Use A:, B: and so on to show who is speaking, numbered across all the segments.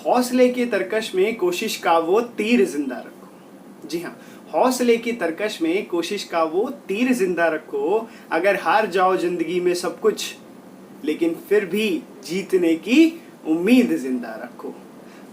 A: हौसले की तरकश में कोशिश का वो तीर जिंदा रखो। जी हाँ, हौसले की तरकश में कोशिश का वो तीर जिंदा रखो। अगर हार जाओ जिंदगी में सब कुछ, लेकिन फिर भी जीतने की उम्मीद जिंदा रखो।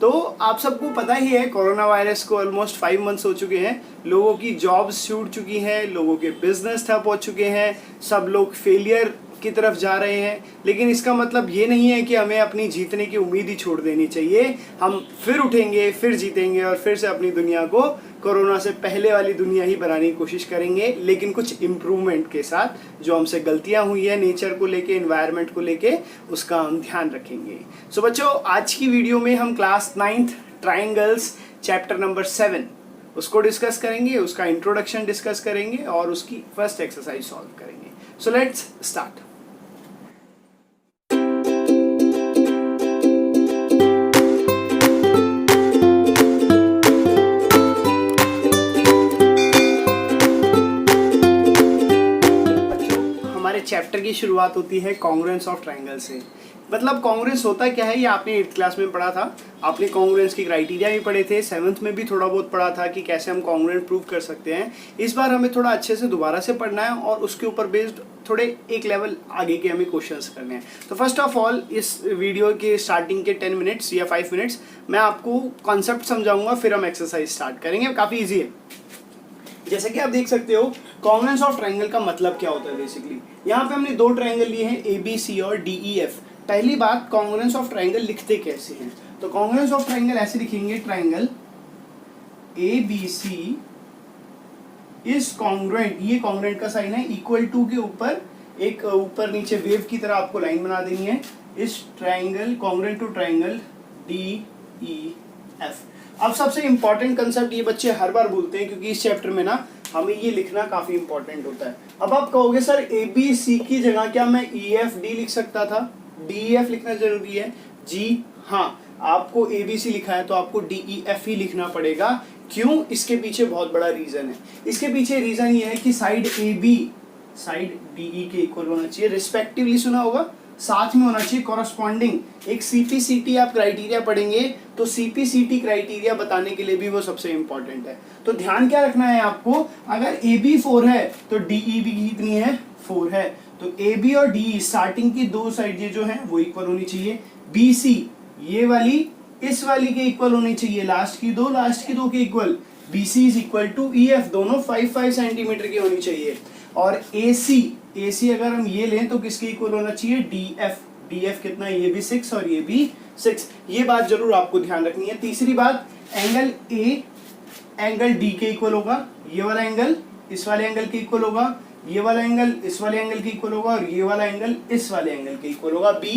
A: तो आप सबको पता ही है, कोरोना वायरस को ऑलमोस्ट 5 मंथ्स हो चुके हैं। लोगों की जॉब्स छूट चुकी हैं, लोगों के बिजनेस ठप हो चुके हैं, सब लोग फेलियर की तरफ जा रहे हैं। लेकिन इसका मतलब ये नहीं है कि हमें अपनी जीतने की उम्मीद ही छोड़ देनी चाहिए। हम फिर उठेंगे, फिर जीतेंगे और फिर से अपनी दुनिया को कोरोना से पहले वाली दुनिया ही बनाने की कोशिश करेंगे, लेकिन कुछ इम्प्रूवमेंट के साथ। जो हमसे गलतियां हुई है नेचर को लेके, एनवायरनमेंट को लेके, उसका हम ध्यान रखेंगे। सो बच्चों, आज की वीडियो में हम class 9th triangles chapter number 7 उसको डिस्कस करेंगे, उसका इंट्रोडक्शन डिस्कस करेंगे और उसकी फर्स्ट एक्सरसाइज सॉल्व करेंगे। So let's start. चैप्टर की शुरुआत होती है कॉन्ग्रुएंस ऑफ ट्रायंगल से। मतलब कॉन्ग्रुएंस होता क्या है, ये आपने 8th क्लास में पढ़ा था। आपने कॉन्ग्रुएंस की क्राइटेरिया भी पढ़े थे, 7th में भी थोड़ा बहुत पढ़ा था कि कैसे हम कॉन्ग्रुएंट प्रूव कर सकते हैं। इस बार हमें थोड़ा अच्छे से दोबारा से पढ़ना है और उसके ऊपर बेस्ड थोड़े एक लेवल आगे के हमें क्वेश्चंस करने हैं। तो फर्स्ट ऑफ ऑल, इस वीडियो के स्टार्टिंग के 10 मिनट्स या 5 मिनट्स मैं आपको कॉन्सेप्ट समझाऊंगा, फिर हम एक्सरसाइज स्टार्ट करेंगे। काफ़ी ईजी है। जैसे कि आप देख सकते हो, कॉन्ग्रुएंस ऑफ ट्रायंगल का मतलब क्या होता है। बेसिकली यहाँ पे हमने 2 ट्रायंगल लिए हैं, ABC और DEF। पहली बात, कॉन्ग्रुएंस ऑफ ट्रायंगल लिखते कैसे हैं। तो कॉन्ग्रुएंस ऑफ ट्रायंगल ऐसे लिखेंगे, ट्रायंगल ABC इज कॉन्ग्रुएंट, ये कॉन्ग्रुएंट का साइन है, इक्वल टू के ऊपर एक ऊपर नीचे वेव की तरह आपको लाइन बना देनी है। इस triangle congruent to triangle DEF। अब सबसे इंपॉर्टेंट कंसेप्ट, ये बच्चे हर बार भूलते हैं क्योंकि इस चैप्टर में ना हमें ये लिखना काफी इंपॉर्टेंट होता है। अब आप कहोगे सर ABC की जगह क्या मैं EFD लिख सकता था, DEF लिखना जरूरी है? जी हाँ, आपको ABC लिखा है तो आपको DEF ही लिखना पड़ेगा। क्यों? इसके पीछे बहुत बड़ा रीजन है। इसके पीछे रीजन ये है कि साइड AB साइड DE के इक्वल होना चाहिए, रिस्पेक्टिवली सुना होगा, साथ में होना चाहिए कॉरस्पॉन्डिंग। एक CPCT आप क्राइटेरिया पढ़ेंगे तो CPCT क्राइटेरिया बताने के लिए भी वो सबसे इंपॉर्टेंट है। तो ध्यान क्या रखना है आपको, अगर AB 4 है तो DE भी कितनी है, 4 है। तो AB और DE स्टार्टिंग की 2 साइड ये जो है वो इक्वल होनी चाहिए। BC ये वाली इस वाली के इक्वल होनी चाहिए, लास्ट की 2 के equal. BC is equal to EF, दोनों 5-5 सेंटीमीटर की होनी चाहिए। और AC अगर हम ये लें तो किसके इक्वल होना चाहिए, DF कितना है, ये भी 6 और ये भी 6। ये बात जरूर आपको ध्यान रखनी है। तीसरी बात, एंगल A एंगल D के इक्वल होगा, ये वाला एंगल इस वाले एंगल के इक्वल होगा, ये वाला एंगल इस वाले एंगल के इक्वल होगा और ये वाला एंगल इस वाले एंगल के इक्वल होगा। B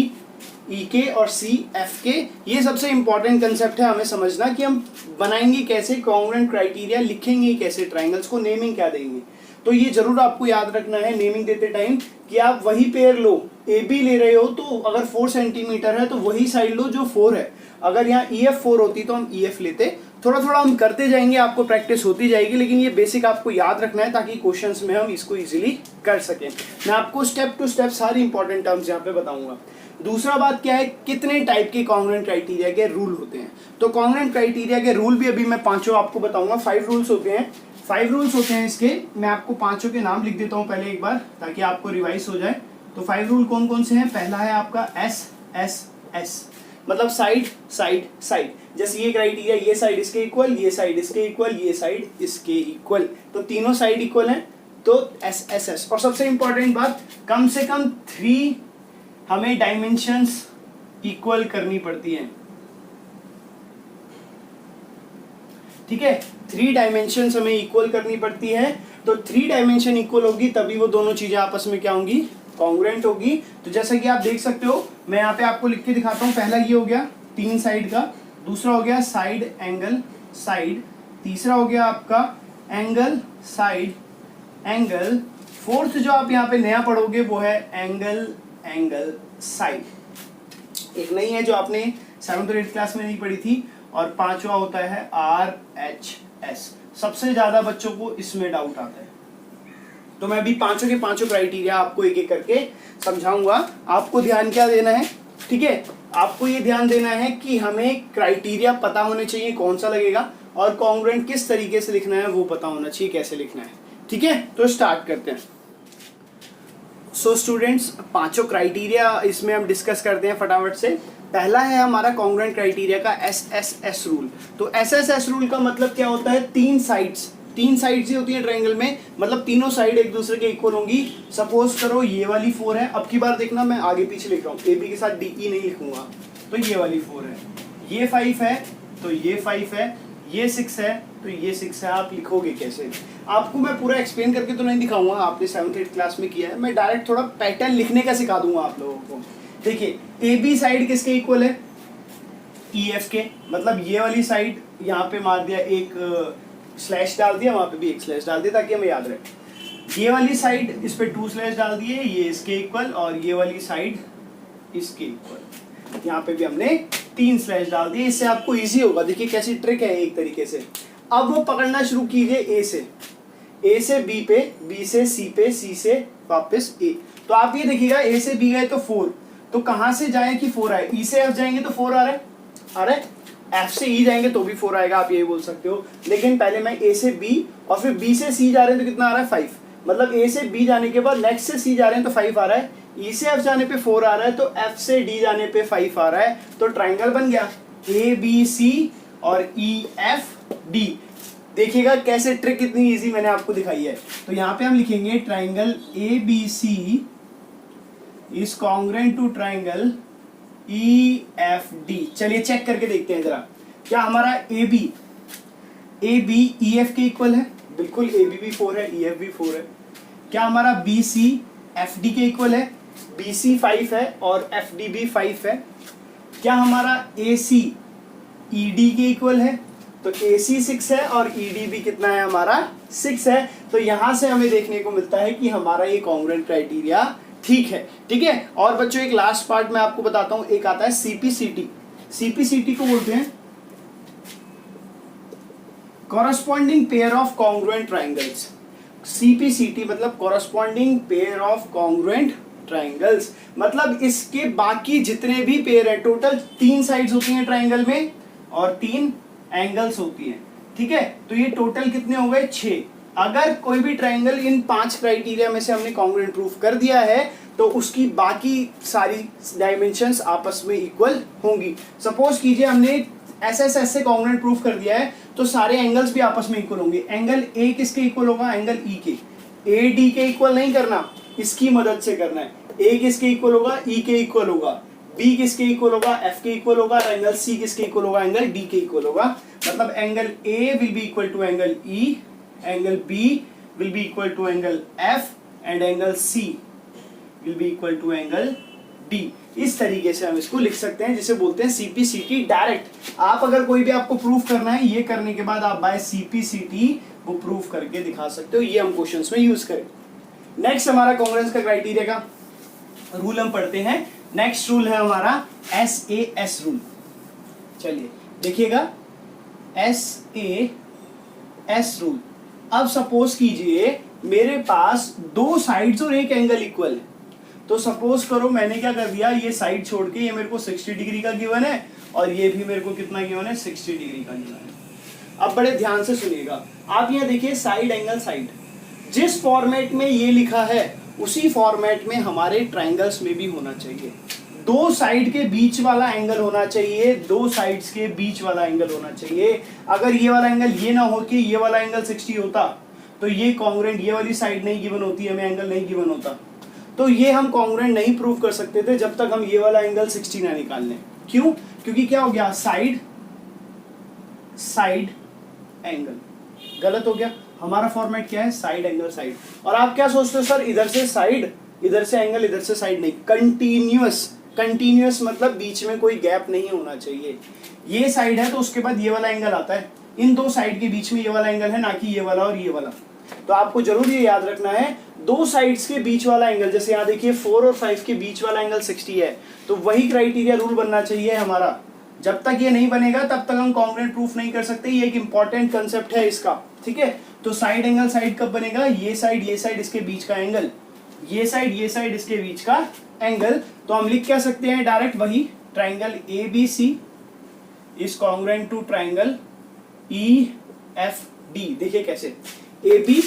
A: E के और C F के। ये सबसे इंपॉर्टेंट कंसेप्ट है हमें समझना कि हम बनाएंगे कैसे, कॉन्ग्रुएंट क्राइटेरिया लिखेंगे कैसे, ट्राइंगल्स को नेमिंग क्या देंगे। तो ये जरूर आपको याद रखना है नेमिंग देते टाइम कि आप वही पेयर लो। AB ले रहे हो तो अगर 4 सेंटीमीटर है तो वही साइड लो जो 4 है। अगर यहाँ EF 4 होती तो हम EF लेते। थोड़ा थोड़ा हम करते जाएंगे, आपको प्रैक्टिस होती जाएगी, लेकिन ये बेसिक आपको याद रखना है ताकि क्वेश्चंस में हम इसको इजीली कर सकें। मैं आपको स्टेप टू स्टेप सारी इंपॉर्टेंट टर्म्स यहाँ पे बताऊंगा। दूसरा बात क्या है, कितने टाइप के कॉन्ग्रुएंट क्राइटेरिया के रूल होते हैं। तो कॉन्ग्रुएंट क्राइटेरिया के रूल भी अभी मैं 5 आपको बताऊंगा। 5 रूल्स होते हैं, 5 रूल्स होते हैं इसके। मैं आपको 5 के नाम लिख देता हूँ पहले एक बार ताकि आपको रिवाइज हो जाए। तो 5 रूल कौन कौन से हैं। पहला है आपका S मतलब साइड साइड साइड। जैसे ये क्राइटेरिया, ये साइड इसके इक्वल, ये साइड इसके इक्वल, ये साइड इसके इक्वल, तो तीनों साइड इक्वल हैं तो S। और सबसे इंपॉर्टेंट बात, कम से कम 3 हमें डायमेंशंस इक्वल करनी पड़ती हैं। ठीक है, 3 डायमेंशंस हमें इक्वल करनी पड़ती है। तो 3 डायमेंशन इक्वल होगी तभी वो दोनों चीजें आपस में क्या होंगी, कॉन्ग्रुएंट होगी। तो जैसा कि आप देख सकते हो, मैं यहाँ पे आपको लिख के दिखाता हूँ। पहला ये हो गया 3 साइड का, दूसरा हो गया साइड एंगल साइड, तीसरा हो गया आपका एंगल साइड एंगल, फोर्थ जो आप यहाँ पे नया पढ़ोगे वो है एंगल एंगल साइड। एक नहीं है जो आपने 7th और 8th क्लास में नहीं पढ़ी थी। और 5वां होता है RHS। सबसे ज्यादा बच्चों को इसमें डाउट आता है, तो मैं अभी 5 के 5 क्राइटेरिया आपको एक एक करके समझाऊंगा। आपको ध्यान क्या देना है, ठीक है, आपको ये ध्यान देना है कि हमें क्राइटेरिया पता होने चाहिए कौन सा लगेगा, और कॉन्ग्रुएंट किस तरीके से लिखना है वो पता होना चाहिए कैसे लिखना है। ठीक है, तो स्टार्ट करते हैं। सो स्टूडेंट्स, पांचों क्राइटेरिया इसमें हम डिस्कस करते हैं फटाफट से। पहला है हमारा कॉन्ग्रुएंट क्राइटेरिया का SSS रूल। तो SSS रूल का मतलब क्या होता है, तीन साइड्स ही होती है ट्रायंगल में, मतलब तीनों साइड एक दूसरे के इक्वल होंगी। सपोज करो ये वाली 4 है, अब की बार देखना मैं आगे पीछे लिख रहा हूँ, AB के साथ DE नहीं लिखूंगा, तो ये वाली 4 है, ये 5 है तो ये 5 है, ये 6 है तो ये 6 है। आप लिखोगे कैसे, आपको मैं पूरा एक्सप्लेन करके तो नहीं दिखाऊंगा, आपने 7th-8th क्लास में किया है, मैं डायरेक्ट थोड़ा पैटर्न लिखने का सिखा दूंगा आप लोगों को। देखिए, AB साइड किसके इक्वल है, EF के, मतलब ये वाली साइड यहाँ पे मार दिया, एक स्लैश डाल दिया, वहां पे भी एक स्लैश डाल दिया ताकि हमें याद रहे। ये वाली साइड इस पे 2 स्लैश डाल दिए, ये इसके इक्वल, और ये वाली साइड इसके इक्वल, यहाँ पे भी हमने 3 स्लैश डाल दिए। इससे आपको इजी होगा, देखिए कैसी ट्रिक है एक तरीके से। अब वो पकड़ना शुरू कीजिए A से B पे, B से C पे, C से वापस A। तो आप ये देखिएगा A से B गए तो 4, तो कहां से जाए कि 4 आए, E से F जाएंगे तो 4 आ रहा है, F से E जाएंगे तो भी 4 आएगा, आप यही बोल सकते हो। लेकिन पहले मैं A से B और फिर B से C जा रहे हैं तो कितना आ रहा है, 5। मतलब A से B जाने के बाद नेक्स्ट से C जा रहे हैं तो 5 आ रहा है, E से F जाने पे 4 आ रहा है, तो F से D जाने पे 5 आ रहा है। तो ट्राइंगल बन गया ABC और EFD। देखिएगा कैसे ट्रिक कितनी इजी मैंने आपको दिखाई है। तो यहाँ पे हम लिखेंगे triangle ABC is congruent to triangle EFD। चलिए चेक करके देखते हैं जरा, क्या हमारा AB EF के इक्वल है, बिल्कुल, AB भी 4 है, EF भी 4 है। क्या हमारा BC FD के इक्वल है, BC 5 है और FD भी 5 है। क्या हमारा AC ED के इक्वल है, तो AC 6 है और ED भी कितना है हमारा, 6 है। तो यहां से हमें देखने को मिलता है कि हमारा ये कॉन्ग्रुएंट क्राइटेरिया ठीक है। ठीक है, और बच्चों एक लास्ट पार्ट मैं आपको बताता हूं, एक आता है CPCT को बोलते हैं corresponding pair of congruent triangles. CPCT मतलब corresponding pair of congruent triangles, मतलब इसके बाकी जितने भी पेयर है, टोटल 3 साइड्स होती हैं ट्राइंगल में और 3 एंगल्स होती हैं। ठीक है, तो ये टोटल कितने हो गए, 6। अगर कोई भी ट्राइंगल इन 5 क्राइटेरिया में से हमने कॉन्ग्रुएंट प्रूफ कर दिया है तो उसकी बाकी सारी डायमेंशंस आपस में इक्वल होंगी। सपोज कीजिए हमने SSS से कॉन्ग्रुएंट प्रूफ कर दिया है तो सारे एंगल्स भी आपस में इक्वल होंगे। एंगल A किसके इक्वल होगा, एंगल E के। AD के इक्वल नहीं करना, इसकी मदद से करना है। A किसके इक्वल होगा, E के इक्वल होगा। B किसके इक्वल होगा, F के इक्वल होगा। एंगल C किसके इक्वल होगा, एंगल D के इक्वल होगा। मतलब angle A will be equal to angle E, angle B will be equal to angle F and angle C will be equal to angle D। इस तरीके से हम इसको लिख सकते हैं, जिसे बोलते हैं CPCT डायरेक्ट। आप अगर कोई भी आपको प्रूफ करना है, ये करने के बाद आप बाय CPCT वो प्रूफ करके दिखा सकते हो। ये हम क्वेश्चंस में यूज करें। नेक्स्ट हमारा कॉन्ग्रुएंस का क्राइटेरिया का रूल हम पढ़ते हैं। नेक्स्ट रूल है हमारा SAS रूल। चलिए देखिएगा, SAS रूल। अब सपोज कीजिए मेरे पास 2 साइड्स और एक एंगल इक्वल है, तो सपोज करो मैंने क्या कर दिया, ये साइड छोड़ के ये मेरे को 60 डिग्री का गिवन है और ये भी मेरे को कितना गिवन है, 60 डिग्री का गिवन है। अब बड़े ध्यान से सुनिएगा, आप यहाँ देखिए साइड एंगल साइड, जिस फॉर्मेट में ये लिखा है उसी फॉर्मेट में हमारे ट्राइंगल्स में भी होना चाहिए। 2 साइड के बीच वाला एंगल होना चाहिए, 2 साइड्स के बीच वाला एंगल होना चाहिए। अगर ये वाला एंगल ये ना हो कि ये वाला एंगल 60 होता तो ये कॉन्ग्रुएंट, ये वाली साइड नहीं गिवन होती, हमें एंगल नहीं गिवन होता, तो ये हम कॉन्ग्रुएंट नहीं प्रूव कर सकते थे जब तक हम ये वाला एंगल 60 ना निकाल लें। क्यों, क्योंकि क्या हो गया, साइड साइड एंगल गलत हो गया। हमारा फॉर्मेट क्या है, साइड एंगल साइड। और आप क्या सोचते हो सर, इधर से साइड, इधर से एंगल, इधर से साइड नहीं, कंटिन्यूअस मतलब बीच में कोई गैप नहीं होना चाहिए। ये साइड है तो उसके बाद ये वाला एंगल आता है, इन 2 साइड के बीच में ये वाला एंगल है, ना कि ये वाला और ये वाला। तो आपको जरूर ये याद रखना है, 2 साइड्स के बीच वाला एंगल, जैसे यहाँ देखिए 4 और 5 के बीच वाला एंगल 60 है, तो वही क्राइटेरिया रूल बनना चाहिए हमारा। जब तक ये नहीं बनेगा तब तक हम कॉन्ग्रुएंट प्रूफ नहीं कर सकते। ये एक इंपॉर्टेंट कंसेप्ट है इसका, ठीक है। तो साइड एंगल साइड कब बनेगा, ये साइड इसके बीच का एंगल, ये साइड इसके बीच का एंगल, तो हम लिख क्या सकते हैं डायरेक्ट वही, triangle ABC is congruent to triangle EFD। देखिए कैसे, AB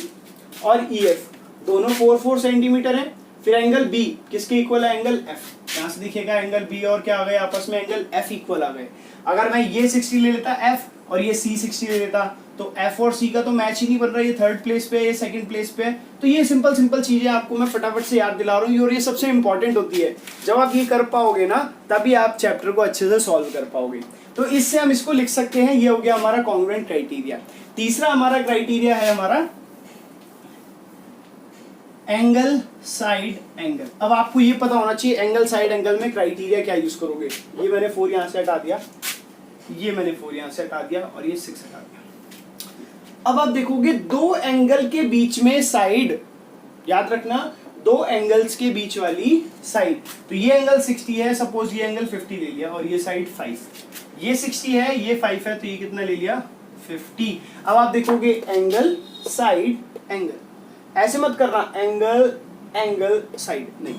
A: और EF दोनों 4 सेंटीमीटर हैं, फिर एंगल B किसके इक्वल है, एंगल F। यहां से दिखेगा एंगल B और क्या आ गए आपस में, एंगल F इक्वल आ गए। अगर मैं ये 60 ले लेता F और ये C 60 ले लेता, तो F और C का तो मैच ही नहीं बन रहा, ये थर्ड प्लेस पे है, ये सेकंड प्लेस पे है। तो ये सिंपल चीजें आपको मैं फटाफट से याद दिला रहा हूँ, और ये सबसे इंपॉर्टेंट होती है। जब आप ये कर पाओगे ना, तभी आप चैप्टर को अच्छे से सॉल्व कर पाओगे। तो इससे हम इसको लिख सकते हैं, ये हो गया हमारा कॉन्ग्रुएंट क्राइटेरिया। तीसरा हमारा क्राइटेरिया है हमारा एंगल साइड एंगल। अब आपको ये पता होना चाहिए एंगल साइड एंगल में क्राइटेरिया क्या यूज करोगे। ये मैंने 4 यहां से हटा दिया, ये मैंने 4 यहां से हटा दिया, और ये 6 हटा दिया। अब आप देखोगे दो एंगल के बीच में साइड, याद रखना दो एंगल्स के बीच वाली साइड। तो ये एंगल 60 है, सपोज ये एंगल 50 ले लिया, और ये साइड 5, ये 60 है, ये 5 है, तो ये कितना ले लिया, 50। अब आप देखोगे एंगल साइड एंगल, ऐसे मत करना एंगल एंगल साइड, नहीं,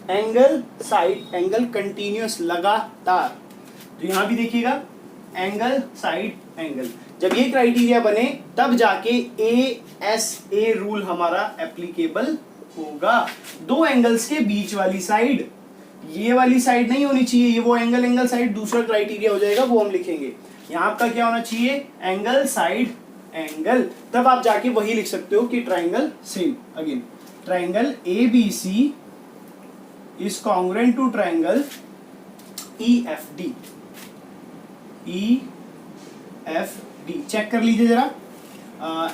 A: एंगल साइड एंगल कंटिन्यूअस लगातार। तो यहां भी देखिएगा एंगल साइड एंगल, जब ये क्राइटेरिया बने तब जाके ASA रूल हमारा एप्लीकेबल होगा। दो एंगल्स के बीच वाली साइड, ये वाली साइड नहीं होनी चाहिए, ये वो एंगल साइड दूसरा क्राइटेरिया हो जाएगा, वो हम लिखेंगे। यहाँ आपका क्या होना चाहिए, एंगल साइड एंगल, तब आप जाके वही लिख सकते हो कि triangle same again, triangle ABC is congruent to triangle EFD। Check कर लीजिए जरा,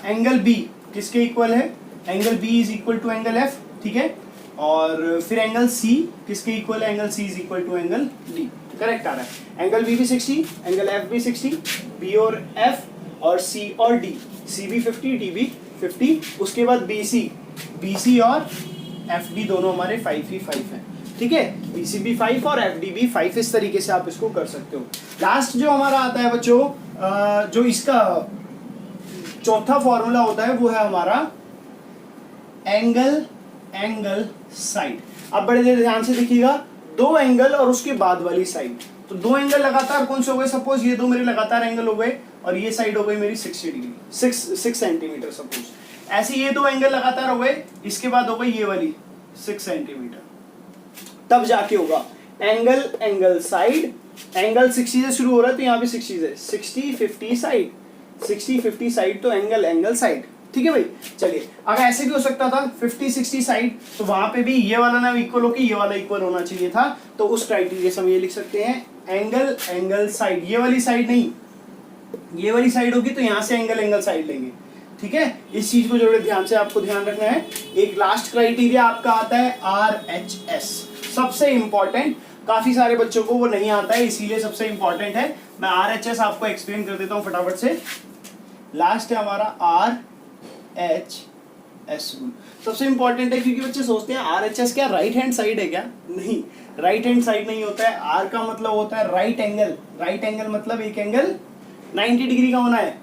A: एंगल B किसके इक्वल है, angle B is equal to angle F, ठीक है। और फिर एंगल C किसके इक्वल है, angle C is equal to angle D, correct आ रहा है। एंगल B भी 60, एंगल F भी 60, B और F और C और D, C भी 50, D भी 50। उसके बाद BC और FD दोनों हमारे 5 ही 5 हैं, ठीक है। BC भी 5 और FD भी 5, इस तरीके से आप इसको कर सकते हो। लास्ट जो हमारा आता है बच्चों, जो इसका चौथा फॉर्मूला होता है वो है हमारा एंगल साइड। अब बड़े ध्यान से देखिएगा, दो एंगल और उसके बाद वाली साइड, तो दो एंगल लगातार कौन से हो गए, सपोज ये दो मेरे लगातार एंगल हो गए, और ये साइड हो गई मेरी 60 डिग्री, 6 सेंटीमीटर सपोज। ऐसे ये दो एंगल लगातार हो गए, इसके बाद हो गई ये वाली 6 सेंटीमीटर, तब जाके होगा एंगल साइड। एंगल 60 से शुरू हो रहा है, तो यहाँ पे 60 से 60-50 साइड, 60-50 साइड, तो एंगल साइड, ठीक है भाई। चलिए, अगर ऐसे भी हो सकता था 50-60 साइड, तो वहां पे भी ये वाला ना इक्वल होके ये वाला इक्वल होना चाहिए था, तो उस क्राइटेरिया से हम ये लिख सकते हैं एंगल साइड। ये वाली साइड नहीं, ये वाली साइड होगी तो यहाँ से एंगल साइड लेंगे, ठीक है। इस चीज को जरूर ध्यान से आपको ध्यान रखना है। एक लास्ट क्राइटेरिया आपका आता है RHS, सबसे इंपॉर्टेंट, काफी सारे बच्चों को वो नहीं आता है, इसीलिए सबसे इंपॉर्टेंट है। मैं RHS आपको एक्सप्लेन कर देता हूं फटाफट से। लास्ट है हमारा RHS रूल, सबसे इंपॉर्टेंट है, क्योंकि बच्चे सोचते हैं RHS क्या राइट हैंड साइड है क्या, नहीं, राइट हैंड साइड नहीं होता है। R का मतलब होता है राइट एंगल मतलब एक एंगल 90 डिग्री का होना है।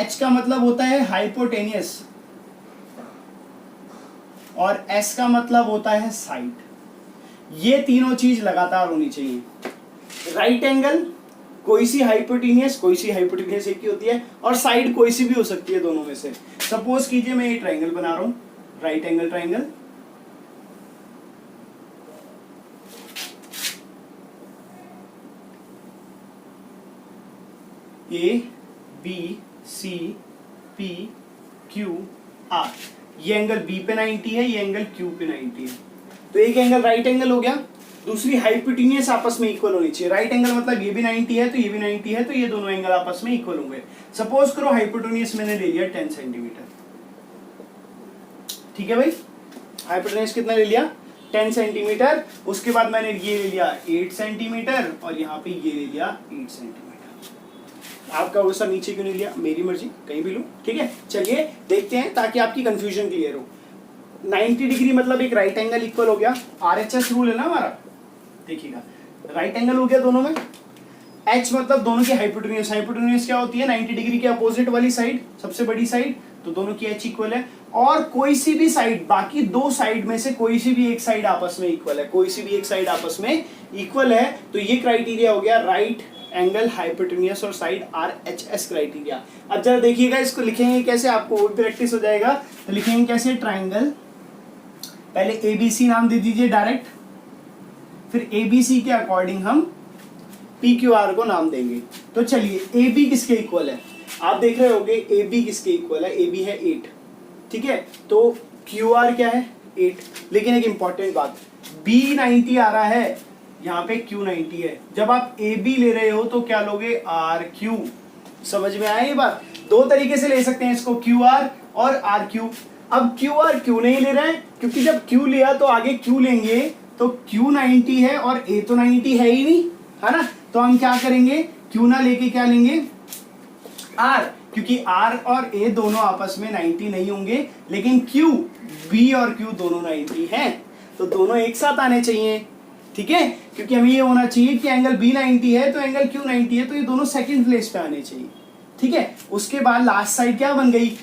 A: H का मतलब होता है हाइपोटेनियस, और S का मतलब होता है साइड। ये तीनों चीज लगातार होनी चाहिए। राइट एंगल, कोई सी हाइपोटेनियस एक ही होती है, और साइड कोई सी भी हो सकती है दोनों में से। सपोज कीजिए मैं ये ट्राइंगल बना रहा हूं, राइट एंगल ट्राइंगल, ABCPQR, ये एंगल B पे 90 है, ये एंगल Q पे 90 है, तो एक एंगल राइट एंगल हो गया, दूसरी हाइपोटेनियस आपस में इक्वल होनी चाहिए। राइट एंगल मतलब ये भी 90 है, तो ये भी 90 है, तो ये दोनों एंगल आपस में इक्वल होंगे। सपोज करो हाइपोटेनियस मैंने ले लिया 10 सेंटीमीटर, ठीक है भाई। हाइपोटेनियस कितना ले लिया, 10 सेंटीमीटर। उसके बाद मैंने ये ले लिया 8 सेंटीमीटर, और यहाँ पे ये ले लिया 8 सेंटीमीटर। आपका वो सर नीचे क्यों नहीं लिया, मेरी मर्जी, कहीं भी लो, ठीक है। चलिए देखते हैं, ताकि आपकी कंफ्यूजन क्लियर हो। 90 डिग्री मतलब एक राइट एंगल इक्वल हो गया, RHS रूल है ना हमारा, देखिएगा राइट एंगल हो गया दोनों में। H मतलब दोनों की हाइपोटेन्यूज क्या होती है, 90 डिग्री के अपोजिट वाली साइड, सबसे बड़ी साइड, तो दोनों की H इक्वल है। और कोई सी भी साइड, बाकी दो साइड में से कोई सी भी एक साइड आपस में इक्वल है, कोई सी भी एक साइड आपस में इक्वल है, तो ये क्राइटेरिया हो गया राइट एंगल हाइपोटेन्यूस और साइड RHS क्राइटेरिया। अब जरा देखिएगा इसको लिखेंगे कैसे, आपको वो प्रैक्टिस हो जाएगा। तो लिखेंगे कैसे, ट्राइंगल, पहले ABC नाम दे दीजिए डायरेक्ट, फिर ABC के अकॉर्डिंग हम PQR को नाम देंगे। तो चलिए AB किसके इक्वल है, आप देख रहे होंगे AB किसके इक्वल है, AB है 8, ठीक है, तो QR क्या है 8। लेकिन एक इंपॉर्टेंट बात, B90 आ रहा है, यहाँ पे Q90 है, जब आप AB ले रहे हो तो क्या लोगे RQ। समझ में आया ये बात, दो तरीके से ले सकते हैं इसको, QR और RQ। अब QR क्यों नहीं ले रहे हैं, क्योंकि जब Q लिया तो आगे Q लेंगे, तो Q90 है और A तो 90 है ही नहीं, है ना, तो हम क्या करेंगे, Q ना लेके क्या लेंगे R, क्योंकि R और A दोनों आपस में 90 नहीं होंगे, लेकिन Q, B और Q दोनों 90 हैं, तो दोनों एक साथ आने चाहिए, ठीक है, क्योंकि हमें ये होना चाहिए कि एंगल B 90 है तो एंगल Q 90 है, तो ये दोनों सेकंड प्लेस पे आने चाहिए, ठीक है। उसके बाद लास्ट साइड क्या बन गई,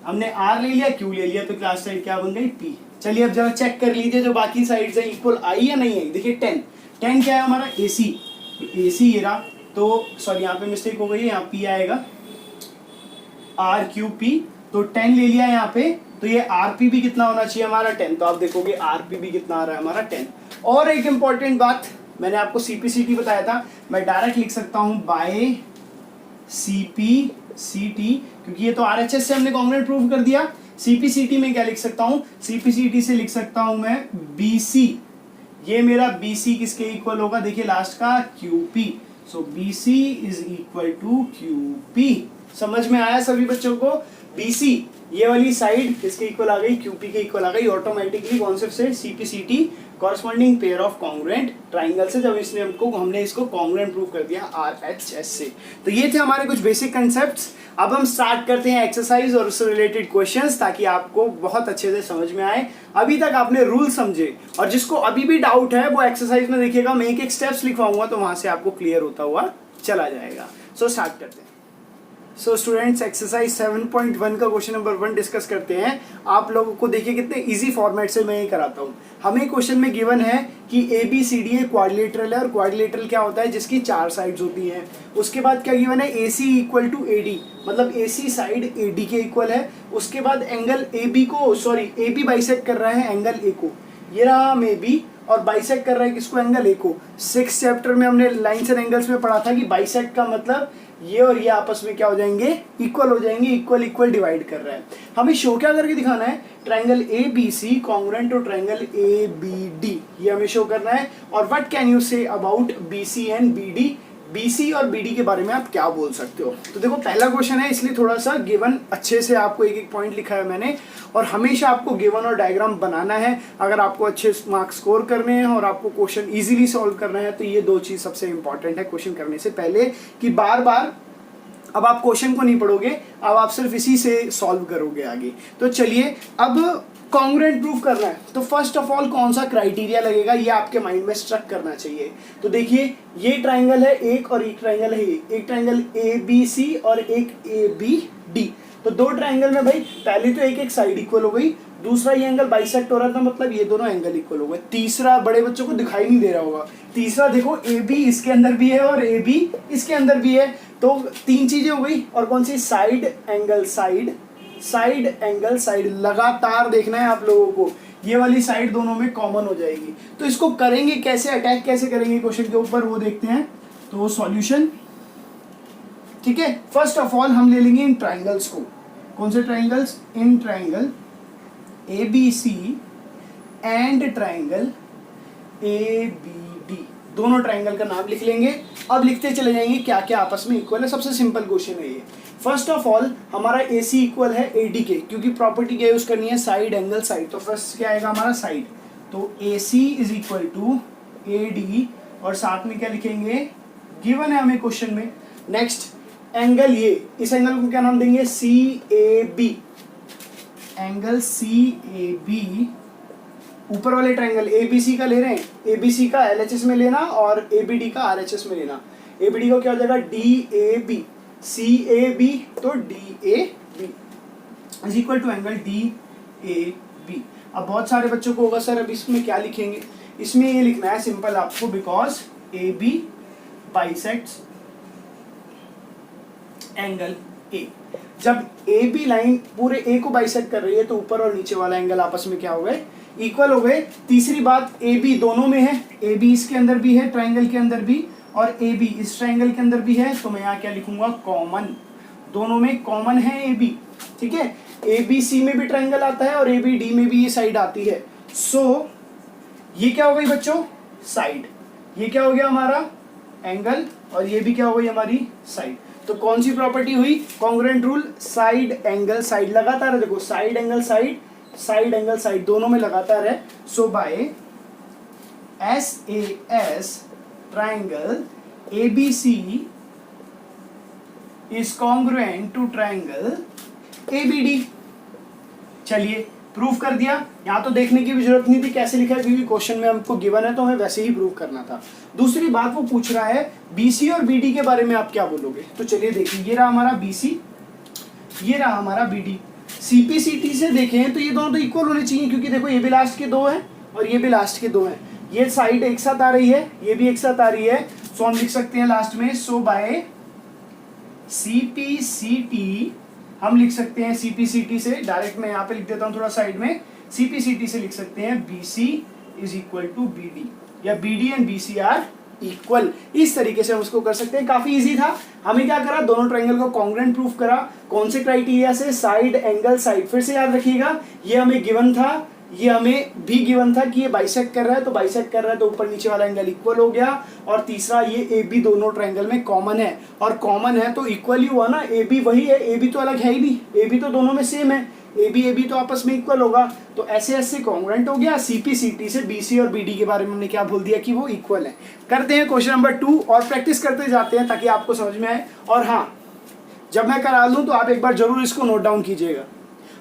A: हमने R ले लिया, Q ले लिया, तो लास्ट साइड क्या बन गई P। चलिए अब जरा चेक कर लीजिए जो बाकी साइड है इक्वल आई या नहीं आई। देखिए 10 क्या है हमारा AC, AC ये रहा, तो सॉरी यहाँ पे मिस्टेक हो गई है, यहाँ P आएगा RQP, तो 10 ले लिया यहाँ पे, तो ये RP भी कितना होना चाहिए हमारा 10, तो आप देखोगे RP भी कितना आ रहा है हमारा 10। और एक इंपॉर्टेंट बात, मैंने आपको CPCT बताया था, मैं डायरेक्ट लिख सकता हूँ बाय CPCT, क्योंकि ये तो RHS से हमने कॉन्ग्रुएंट प्रूव कर दिया। CPCT में क्या लिख सकता हूँ, CPCT से लिख सकता हूँ मैं BC, ये मेरा BC किसके इक्वल होगा, देखिए लास्ट का QP, so BC is equal to QP। समझ में आया सभी बच्चों को, BC ये वाली साइड किसके इक्वल आ गई, QP के इक्वल आ गई ऑटोमेटिकली, कॉन्सेप्ट से CPCT corresponding pair of congruent triangle से, जब इसने हमने इसको कॉन्ग्रुएंट प्रूव कर दिया RHS से। तो ये थे हमारे कुछ बेसिक कंसेप्ट्स। अब हम स्टार्ट करते हैं एक्सरसाइज और उससे रिलेटेड क्वेश्चंस, ताकि आपको बहुत अच्छे से समझ में आए। अभी तक आपने रूल समझे, और जिसको अभी भी डाउट है वो एक्सरसाइज में देखिएगा, मैं एक एक स्टेप्स लिखवाऊंगा तो वहां से आपको क्लियर होता हुआ चला जाएगा। सो स्टार्ट करते हैं। सो स्टूडेंट्स, एक्सरसाइज 7.1 का क्वेश्चन नंबर 1 डिस्कस करते हैं। आप लोगों को देखिए कितने इजी फॉर्मेट से मैं ये कराता हूँ। हमें क्वेश्चन में गिवन है कि ABCD एक क्वाड्रिलेटरल है, और क्वाड्रिलेटरल क्या होता है, जिसकी 4 साइड्स होती हैं। उसके बाद क्या गिवन है, AC इक्वल टू AD, मतलब AC साइड AD के इक्वल है। उसके बाद एंगल AB बाइसेक्ट कर रहा है एंगल A को, ये रहा हम AB, और बाइसेक्ट कर रहा है किसको, एंगल A को। 6th चैप्टर में हमने लाइन्स एंड एंगल्स में पढ़ा था कि बाइसेक्ट का मतलब ये और ये आपस में क्या हो जाएंगे, इक्वल हो जाएंगे, इक्वल डिवाइड कर रहा है। हमें शो क्या करके दिखाना है, triangle ABC congruent to triangle ABD, ये हमें शो करना है। और what can you say about BC and BD, BC और BD के बारे में आप क्या बोल सकते हो। तो देखो पहला क्वेश्चन है, इसलिए थोड़ा सा गिवन अच्छे से आपको एक एक पॉइंट लिखा है मैंने, और हमेशा आपको गिवन और डायग्राम बनाना है अगर आपको अच्छे मार्क्स स्कोर करने हैं और आपको क्वेश्चन इजीली सॉल्व करना है। तो ये दो चीज़ सबसे इंपॉर्टेंट है क्वेश्चन करने से पहले, कि बार बार अब आप क्वेश्चन को नहीं पढ़ोगे, अब आप सिर्फ इसी से सॉल्व करोगे आगे। तो चलिए अब कॉन्ग्रुएंट प्रूफ करना है, तो फर्स्ट ऑफ ऑल कौन सा क्राइटेरिया लगेगा ये आपके माइंड में स्ट्रक करना चाहिए। तो देखिए ये ट्राइंगल है एक, और एक ट्राइंगल है एक ट्राइंगल ABC और एक ABD। तो दो ट्राइंगल में भाई पहले तो एक एक साइड इक्वल हो गई, दूसरा ये एंगल बाइसेक्ट हो रहा था, मतलब ये दोनों एंगल इक्वल हो गए। तीसरा बड़े बच्चों को दिखाई नहीं दे रहा होगा, तीसरा देखो AB इसके अंदर भी है और AB इसके अंदर भी है, तो 3 चीजें हो गई। और कौन सी, साइड एंगल साइड, लगातार देखना है आप लोगों को, ये वाली साइड दोनों में कॉमन हो जाएगी। तो इसको करेंगे कैसे, अटैक कैसे करेंगे क्वेश्चन के ऊपर, वो देखते हैं। तो सॉल्यूशन, ठीक है, फर्स्ट ऑफ ऑल हम ले लेंगे इन ट्राइंगल्स को। कौन से triangles, in triangle ABC and triangle ABD, दोनों ट्राइंगल का नाम लिख लेंगे। अब लिखते चले जाएंगे क्या क्या आपस में इक्वल है। सबसे सिंपल क्वेश्चन है ये। फर्स्ट ऑफ ऑल हमारा AC इक्वल है AD के, क्योंकि प्रॉपर्टी क्या यूज करनी है, साइड एंगल साइड। तो फर्स्ट क्या आएगा हमारा साइड, तो AC is equal to AD, और साथ में क्या लिखेंगे, गिवन है हमें क्वेश्चन में। नेक्स्ट एंगल, ये इस एंगल को क्या नाम देंगे, CAB, एंगल CAB। ऊपर वाले ट्रायंगल ABC का ले रहे हैं, ABC का LHS में लेना और ABD का RHS में लेना। ABD को क्या हो जाएगा, DAB, CAB तो DAB is equal to angle A B. अब बहुत सारे बच्चों को होगा सर अब इसमें क्या लिखेंगे, इसमें ये लिखना है सिंपल आपको, because A B bisects angle A. जब ए बी लाइन पूरे ए को बाइसेक्ट कर रही है तो ऊपर और नीचे वाला एंगल आपस में क्या हो गए, इक्वल हो गए। तीसरी बात, ए बी दोनों में है, ए बी इसके अंदर भी है ट्राइंगल के अंदर भी, और ए बी इस ट्राइंगल के अंदर भी है, तो मैं यहाँ क्या लिखूंगा, कॉमन। दोनों में कॉमन है ए बी, ठीक है। ए बी सी में भी ट्राइंगल आता है और ए बी डी में भी ये साइड आती है। सो ये क्या हो गई बच्चों, साइड। ये क्या हो गया हमारा, एंगल, और ये भी क्या हो गई हमारी, साइड। तो कौन सी प्रॉपर्टी हुई, congruent rule, side angle side लगातार है। देखो side angle side, side angle side दोनों में लगातार है। So by SAS triangle ABC is congruent to triangle ABD। चलिए प्रूफ कर दिया। यहाँ तो देखने की भी जरूरत नहीं थी कैसे लिखा है, क्योंकि क्वेश्चन में हमको गिवन है तो हमें वैसे ही प्रूफ करना था। दूसरी बात वो पूछ रहा है BC और BD के बारे में आप क्या बोलोगे, तो चलिए देखिए, ये रहा हमारा BC, ये रहा हमारा BD। CPCT से देखें तो ये दोनों तो इक्वल होने चाहिए, क्योंकि देखो ये भी लास्ट के दो हैं और ये भी लास्ट के दो हैं, ये साइड एक साथ आ रही है, ये भी एक साथ आ रही है। सो हम लिख सकते हैं लास्ट में, सो बाय CPCT हम लिख सकते हैं, CPCT से डायरेक्ट मैं यहाँ पे लिख देता हूँ थोड़ा साइड में, CPCT से लिख सकते हैं BC is equal to BD, या BD and BC are equal. इस तरीके से हम उसको कर सकते हैं, काफी इजी था। हमें क्या करा, दोनों ट्रायंगल को कॉन्ग्रुएंट प्रूफ करा। कौन से क्राइटेरिया से, साइड एंगल साइड। फिर से याद रखिएगा, ये हमें गिवन था, ये हमें भी गिवन था कि ये बाइसेक्ट कर रहा है, तो बाइसेक्ट कर रहा है तो ऊपर नीचे वाला एंगल इक्वल हो गया। और तीसरा, ये ए बी दोनों ट्रायंगल में कॉमन है, और कॉमन है तो इक्वल ही हुआ ना, ए बी वही है, ए बी तो अलग है ही नहीं, ए बी तो दोनों में सेम है, ए बी तो आपस में इक्वल होगा। तो ऐसे ऐसे कॉन्ग्रुएंट हो गया। CPCT से BC और BD के बारे में हमने क्या बोल दिया कि वो इक्वल है। करते हैं क्वेश्चन नंबर 2 और प्रैक्टिस करते जाते हैं ताकि आपको समझ में आए। और हाँ, जब मैं करा लूँ तो आप एक बार जरूर इसको नोट डाउन कीजिएगा।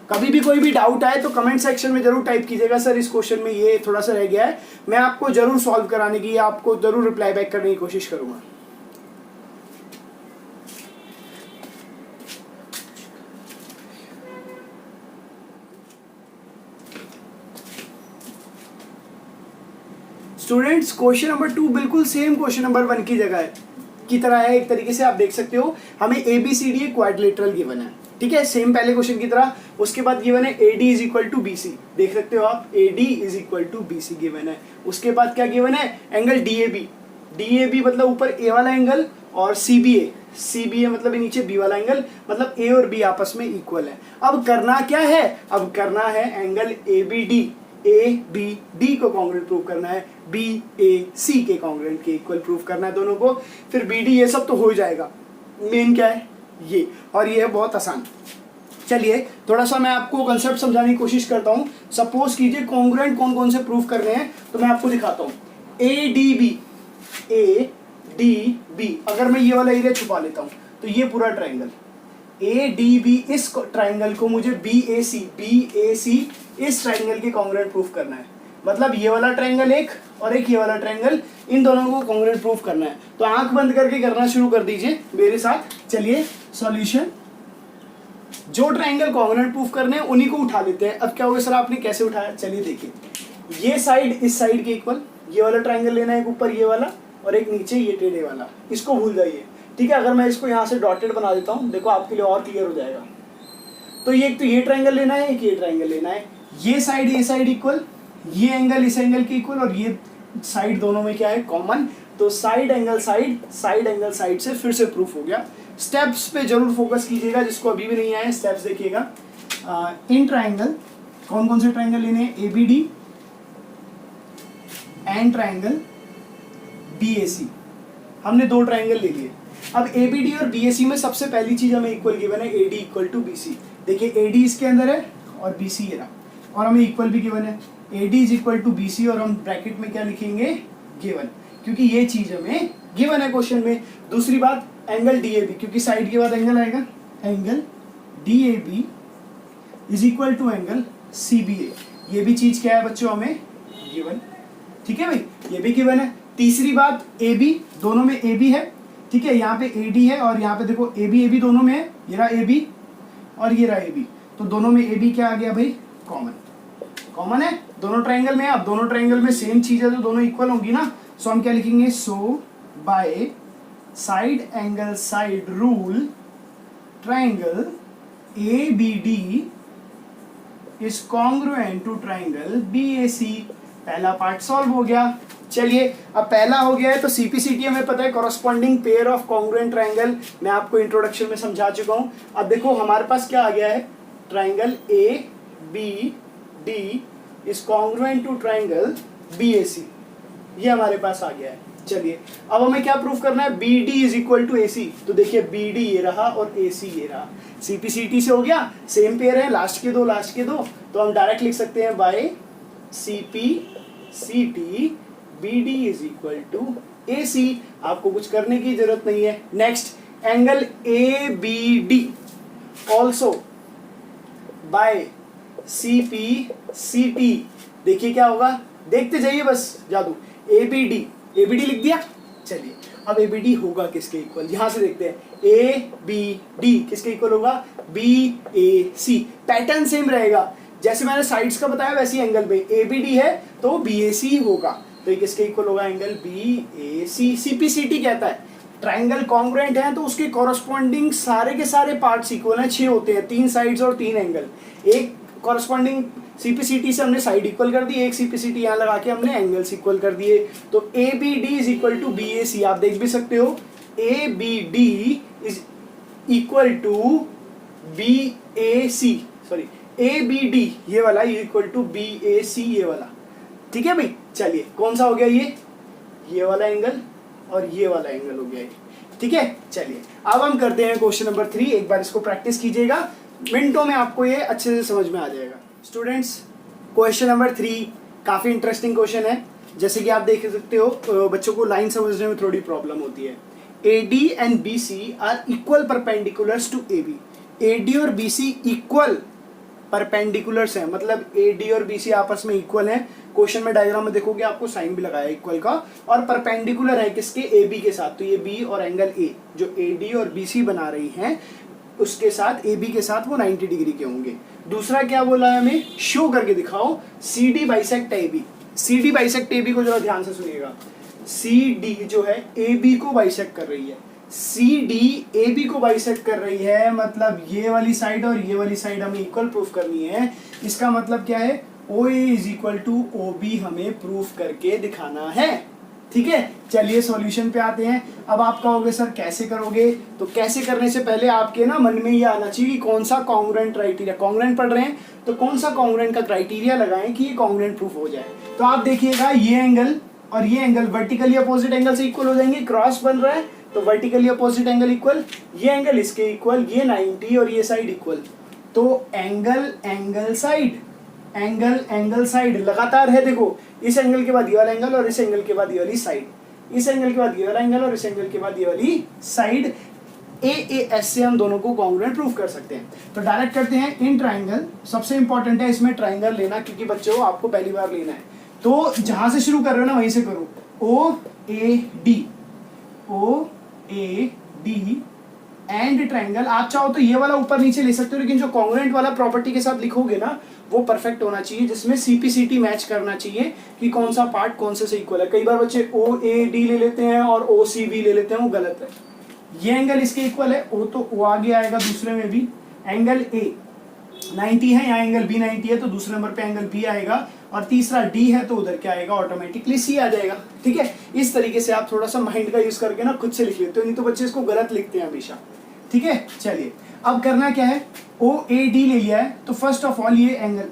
A: कभी भी कोई भी डाउट आए तो कमेंट सेक्शन में जरूर टाइप कीजिएगा, सर इस क्वेश्चन में ये थोड़ा सा रह गया है, मैं आपको जरूर सॉल्व कराने की, आपको जरूर रिप्लाई बैक करने की कोशिश करूंगा। स्टूडेंट्स, क्वेश्चन नंबर 2 बिल्कुल सेम क्वेश्चन नंबर 1 की जगह है की तरह है, एक तरीके से आप देख सकते हो। हमें ABCD क्वाड्रिलेटरल गिवन है, ठीक है, सेम पहले क्वेश्चन की तरह। उसके बाद गिवन है AD is equal to BC, देख सकते हो आप, AD is equal to BC given है। उसके बाद क्या गिवन है, एंगल DAB मतलब ऊपर A वाला एंगल, और CBA मतलब नीचे B वाला एंगल, मतलब A और B आपस में इक्वल है। अब करना क्या है, अब करना है एंगल ABD को कॉन्ग्रुएंट प्रूव करना है, BAC के कॉन्ग्रुएंट के इक्वल प्रूव करना है दोनों को, फिर BD, ये सब तो हो जाएगा। मेन क्या है ये, और ये है बहुत आसान। चलिए थोड़ा सा मैं आपको कंसेप्ट समझाने की कोशिश करता हूँ। सपोज कीजिए कॉन्ग्रुएंट कौन कौन से प्रूफ करने हैं, तो मैं आपको दिखाता हूँ। ADB, अगर मैं ये वाला एरिया छुपा लेता हूँ तो ये पूरा ट्राइंगल ADB, इस ट्राइंगल को मुझे BAC इस ट्राइंगल के कॉन्ग्रुएंट प्रूफ करना है। मतलब ये वाला ट्राइंगल एक और एक ये वाला ट्राइंगल, इन दोनों को कॉन्ग्रुएंट प्रूफ करना है। तो आंख बंद करके करना शुरू कर दीजिए मेरे साथ। चलिए सॉल्यूशन, जो ट्राइंगल कॉन्ग्रुएंट प्रूफ करने हैं उन्हीं को उठा लेते हैं। अब क्या होगा सर, आपने कैसे उठाया, चलिए देखिए। ये साइड इस साइड के इक्वल, ये वाला ट्राइंगल लेना है, एक ऊपर ये वाला और एक नीचे ये टेढ़े वाला, इसको भूल जाइए, ठीक है। अगर मैं इसको यहाँ से डॉटेड बना देता हूँ, देखो आपके लिए और क्लियर हो जाएगा। तो ये ट्राइंगल लेना है, एक ये ट्राइंगल लेना है, ये साइड इक्वल, ये एंगल इस एंगल के इक्वल, और ये साइड दोनों में क्या है, कॉमन। तो साइड एंगल साइड से फिर से प्रूफ हो गया। स्टेप्स पे जरूर फोकस कीजिएगा, जिसको अभी भी नहीं आए स्टेप्स देखिएगा। इन ट्राइंगल कौन कौन से ट्राइंगल लेने हैं, ABD एंड ट्राइंगल BAC, हमने दो ट्राइंगल ले लिए। अब ABD और BAC में सबसे पहली चीज हमें इक्वल गिवन है, AD इक्वल टू BC। देखिए AD इसके अंदर है और BC ये रहा, और हमें इक्वल भी गिवन है, AD is equal to BC, और हम ब्रैकेट में क्या लिखेंगे, गिवन, क्योंकि ये चीज हमें गिवन है क्वेश्चन में। दूसरी बात, एंगल DAB, क्योंकि साइड के बाद एंगल आएगा, angle DAB is equal to angle CBA, ये भी चीज क्या है बच्चों, हमें गिवन, ठीक है भाई, ये भी गिवन है। तीसरी बात, AB, दोनों में AB है, ठीक है, यहाँ पे AD है और यहाँ पे देखो AB दोनों में है, ये रहा AB और ये रहा AB, तो दोनों में AB क्या आ गया भाई, कॉमन है दोनों ट्राइंगल में। अब दोनों ट्राइंगल में सेम चीज है तो दोनों इक्वल होंगी ना। सो हम क्या लिखेंगे, so by side angle side rule triangle ABD is congruent to triangle BAC। पहला पार्ट सॉल्व हो गया। चलिए अब पहला हो गया है तो CPCT हमें पता है, corresponding pair of congruent triangle मैं आपको इंट्रोडक्शन में समझा चुका हूं। अब देखो हमारे पास क्या आ गया है, triangle ABD is congruent to triangle BAC, ये हमारे पास आ गया है। चलिए अब हमें क्या प्रूफ करना है, BD is equal to AC। तो देखिए BD ये रहा और AC ये रहा। CPCT से हो गया, सेम पेयर है, लास्ट के दो, तो हम डायरेक्ट लिख सकते हैं by CPCT BD is equal to AC। आपको कुछ करने की जरूरत नहीं है। Next angle ABD also by CPCT, देखिए क्या होगा, देखते जाइए बस जादू। ABD लिख दिया। चलिए अब ABD होगा किसके इक्वल, यहां से देखते हैं। ABD किसके इक्वल होगा, BAC। पैटर्न सेम रहेगा, जैसे मैंने साइड्स का बताया वैसे एंगल पे ABD है तो BAC होगा। तो ये किसके इक्वल होगा, एंगल BAC। CPCT कहता है ट्राइंगल कॉन्ग्रुएंट है तो उसके कॉरस्पॉन्डिंग सारे के सारे पार्ट्स इक्वल हैं, 6 होते हैं, 3 साइड्स और 3 एंगल। एक कॉरस्पॉन्डिंग CPCT से हमने साइड इक्वल कर दी, एक CPCT यहाँ लगा के हमने एंगल्स इक्वल कर दिए। तो ABD is equal to BAC, आप देख भी सकते हो ABD is equal to BAC, sorry ABD ये वाला इज इक्वल टू BAC ये वाला। ठीक है भाई, चलिए कौन सा हो गया, ये वाला एंगल और ये वाला एंगल हो गया ये। ठीक है, चलिए अब हम करते हैं क्वेश्चन नंबर 3। एक बार इसको प्रैक्टिस कीजिएगा, मिनटों में आपको ये अच्छे से समझ में आ जाएगा। स्टूडेंट्स क्वेश्चन नंबर 3 काफी इंटरेस्टिंग क्वेश्चन है। जैसे कि आप देख सकते हो बच्चों को लाइन समझने में थोड़ी प्रॉब्लम होती है। AD and BC are equal perpendiculars to AB। AD और BC इक्वल परपेंडिकुलर्स हैं, मतलब AD और BC आपस में इक्वल हैं। क्वेश्चन में डायग्राम में देखोगे आपको साइन भी लगाया इक्वल का, और परपेंडिकुलर है किसके, AB के साथ। तो ये B और एंगल A जो AD और BC बना रही हैं उसके साथ, AB के साथ वो 90 डिग्री के होंगे। दूसरा क्या बोला है हमें, शो करके दिखाओ CD bisect AB। CD bisect AB को जरा ध्यान से सुनिएगा। CD जो है AB को बाइसेक्ट कर रही है, CD AB को बाइसेक्ट कर रही है, मतलब ये वाली साइड और ये वाली साइड हमें इक्वल प्रूफ करनी है। इसका मतलब क्या है, OA is equal to OB हमें प्रूफ करके दिखाना है। ठीक है, चलिए सॉल्यूशन पे आते हैं। अब आप कहोगे सर कैसे करोगे, तो कैसे करने से पहले आपके ना मन में ये आना चाहिए कि कौन सा कॉन्ग्रुएंट क्राइटेरिया, कॉन्ग्रुएंट पढ़ रहे हैं तो कौन सा कॉन्ग्रुएंट का क्राइटेरिया लगाएं कि ये कॉन्ग्रुएंट प्रूफ हो जाए। तो आप देखिएगा ये एंगल और ये एंगल वर्टिकली अपोजिट एंगल से इक्वल हो जाएंगे, क्रॉस बन रहा है तो वर्टिकली अपोजिट एंगल इक्वल, ये एंगल इसके इक्वल, ये 90 और ये साइड इक्वल। तो एंगल साइड लगातार है। देखो इस एंगल के बाद ये वाला एंगल और इस एंगल के बाद ये वाली साइड, इस एंगल के बाद ये वाला एंगल और इस एंगल के बाद ये वाली साइड। AAS से हम दोनों को कॉन्ग्रुएंट प्रूफ कर सकते हैं। तो डायरेक्ट करते हैं इन ट्राइंगल। सबसे इंपॉर्टेंट है इसमें ट्राइंगल लेना, क्योंकि बच्चों आपको पहली बार लेना है। तो जहां से शुरू कर रहे हो ना वहीं से करो। OAD and triangle. आप चाहो तो ये वाला ऊपर नीचे ले सकते हो, लेकिन जो कॉन्ग्रुएंट वाला प्रॉपर्टी के साथ लिखोगे ना वो परफेक्ट होना चाहिए, जिसमें CPCT मैच करना चाहिए कि कौन सा पार्ट कौन से इक्वल है। कई बार बच्चे OAD ले लेते हैं और OCB ले लेते हैं, वो गलत है। ये एंगल इसके इक्वल है, O तो O आगे आएगा दूसरे में भी। एंगल A 90 है, यहाँ एंगल B 90 है तो दूसरे नंबर पे एंगल B आएगा, और तीसरा D है तो उधर क्या आएगा, ऑटोमेटिकली C आ जाएगा। ठीक है, इस तरीके से आप थोड़ा सा माइंड का यूज करके ना खुद से लिख लेते हो, नहीं तो बच्चे इसको गलत लिखते हैं हमेशा। ठीक है, चलिए अब करना क्या है, OAD ले लिया है तो फर्स्ट ऑफ ऑल ये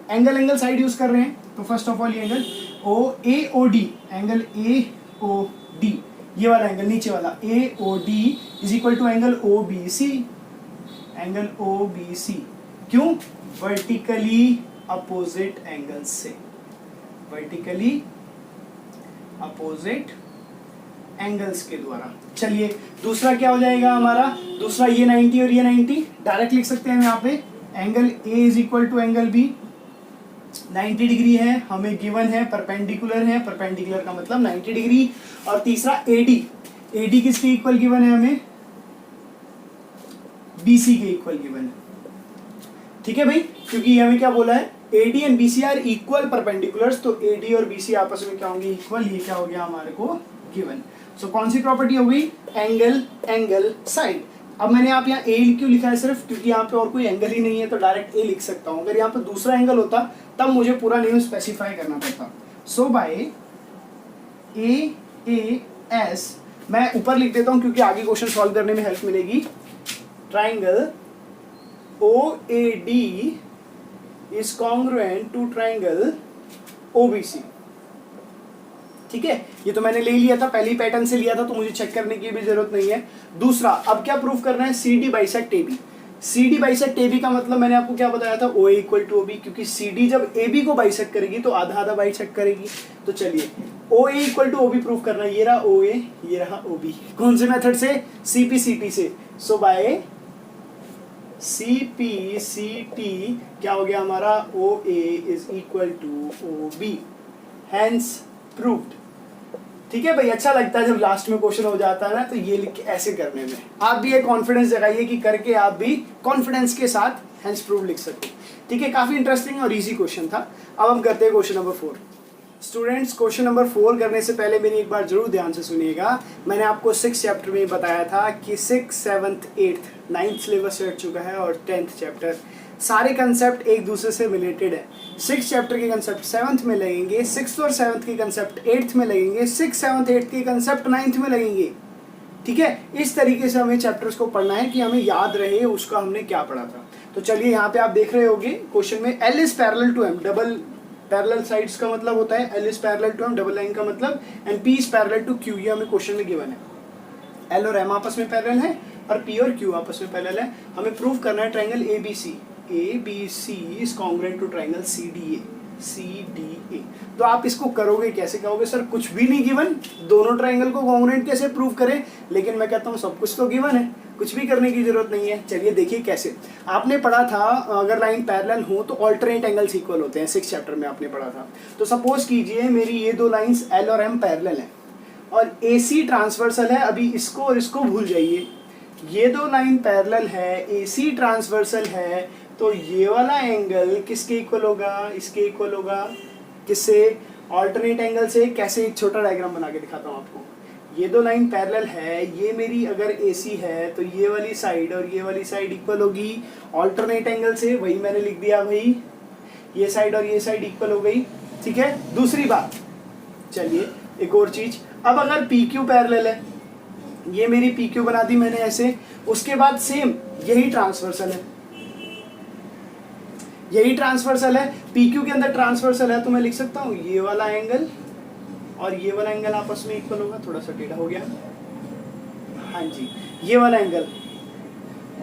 A: एंगल साइड यूज कर रहे हैं, तो फर्स्ट ऑफ ऑल ये एंगल AOD, एंगल AOD ये वाला एंगल नीचे वाला AOD is equal to angle OBC, angle OBC। क्यों, वर्टिकली अपोजिट एंगल से, वर्टिकली अपोजिट एंगल्स के द्वारा। चलिए दूसरा क्या हो जाएगा हमारा, दूसरा ये 90 और ये 90 डायरेक्ट लिख सकते हैं हम यहाँ पे। Angle A is equal to angle B 90 degree है, हमें गिवन है, परपेंडिकुलर है, परपेंडिकुलर का मतलब 90 डिग्री। और तीसरा AD किसके इक्वल गिवन है, हमें BC के इक्वल गिवन है। ठीक है भाई, क्योंकि हमें क्या बोला है, AD and BC are equal perpendiculars, तो AD और BC आपस में क्या होंगे, इक्वल। ये क्या हो गया हमारे को गिवन। सो कौन सी प्रॉपर्टी हो गई, एंगल एंगल साइड। अब मैंने आप यहाँ ए क्यों लिखा है, सिर्फ क्योंकि यहाँ पे और कोई एंगल ही नहीं है तो डायरेक्ट ए लिख सकता हूँ। अगर यहाँ पे दूसरा एंगल होता तब मुझे पूरा नेम स्पेसिफाई करना पड़ता। सो बाय AAS मैं ऊपर लिख देता हूँ क्योंकि आगे क्वेश्चन सॉल्व करने में हेल्प मिलेगी। Triangle OAD is congruent to triangle OBC। ठीक है, ये तो मैंने ले लिया था, पहली पैटर्न से लिया था तो मुझे चेक करने की भी जरूरत नहीं है। दूसरा, अब क्या प्रूफ करना है, CD bisect AB। CD bisect AB का मतलब मैंने आपको क्या बताया था, OA इक्वल टू OB, क्योंकि CD जब AB को बाइसेक्ट करेगी तो आधा आधा बाइसेक्ट करेगी। तो चलिए OA equal to OB proof करना है। ये रहा OA, ये रहा OB। कौन से मेथड से, CPCT से। सो बाय CPCT क्या हो गया हमारा, OA is equal to OB, hence proved. ठीक है भाई, अच्छा लगता है जब लास्ट में क्वेश्चन हो जाता है ना, तो ये लिख के ऐसे करने में आप भी एक कॉन्फिडेंस जगाइए कि करके आप भी कॉन्फिडेंस के साथ हेंस प्रूव लिख सकते हैं। ठीक है, काफी इंटरेस्टिंग और इजी क्वेश्चन था। अब हम करते हैं question number 4। Students, question number 4 करने से पहले मेरी एक बार जरूर ध्यान से सुनिएगा। मैंने आपको 6 चैप्टर में बताया था कि 6, 7, 8, 9th सिलेबस चढ़ चुका है और 10th चैप्टर, सारे कंसेप्ट एक दूसरे से रिलेटेड है। 6 चैप्टर के कंसेप्ट 7th में लगेंगे, 6th और 7th के कंसेप्ट 8th में लगेंगे, 6, 7, 8 के कंसेप्ट 9th में लगेंगे। ठीक है, इस तरीके से हमें चैप्टर्स को पढ़ना है कि हमें याद रहे उसका हमने क्या पढ़ा था। तो चलिए, यहाँ पे आप देख रहे होंगे क्वेश्चन में L is parallel to M, double parallel sides का मतलब होता है L is parallel to M, double line का मतलब, and P is parallel to Q। ये हमें क्वेश्चन में गिवन है। L और M आपस में पैरेलल है और P और Q आपस में पैरेलल है। हमें प्रूव करना है triangle ABC is congruent to triangle CDA। तो आप इसको करोगे कैसे, कहोगे सर कुछ भी नहीं गिवन, दोनों ट्राइंगल को कॉन्ग्रुएंट कैसे प्रूव करें। लेकिन मैं कहता हूँ सब कुछ तो गिवन है, कुछ भी करने की जरूरत नहीं है। चलिए देखिए कैसे। आपने पढ़ा था अगर लाइन पैरेलल हो तो ऑल्टरनेट एंगल्स इक्वल होते हैं, 6 चैप्टर में आपने पढ़ा था। तो सपोज कीजिए मेरी ये दो लाइंस L और M पैरेलल हैं और AC ट्रांसवर्सल है। अभी इसको और इसको भूल जाइए, ये दो लाइन पैरेलल है, AC ट्रांसवर्सल है, तो ये वाला एंगल किसके इक्वल होगा, इसके इक्वल होगा। किससे, ऑल्टरनेट एंगल से। कैसे, एक छोटा डायग्राम बना के दिखाता हूँ आपको। ये दो लाइन पैरेलल है, ये मेरी अगर AC है तो ये वाली साइड और ये वाली साइड इक्वल होगी ऑल्टरनेट एंगल से। वही मैंने लिख दिया भाई, ये साइड और ये साइड इक्वल हो गई। ठीक है, दूसरी बात, चलिए एक और चीज। अब अगर PQ पैरेलल है, ये मेरी PQ बना दी मैंने ऐसे, उसके बाद सेम यही ट्रांसवर्सल है, यही ट्रांसवर्सल है, PQ के अंदर ट्रांसवर्सल है, तो मैं लिख सकता हूँ ये वाला एंगल और ये वाला एंगल आपस में इक्वल होगा। थोड़ा सा टेढ़ा हो गया, हाँ जी, ये वाला एंगल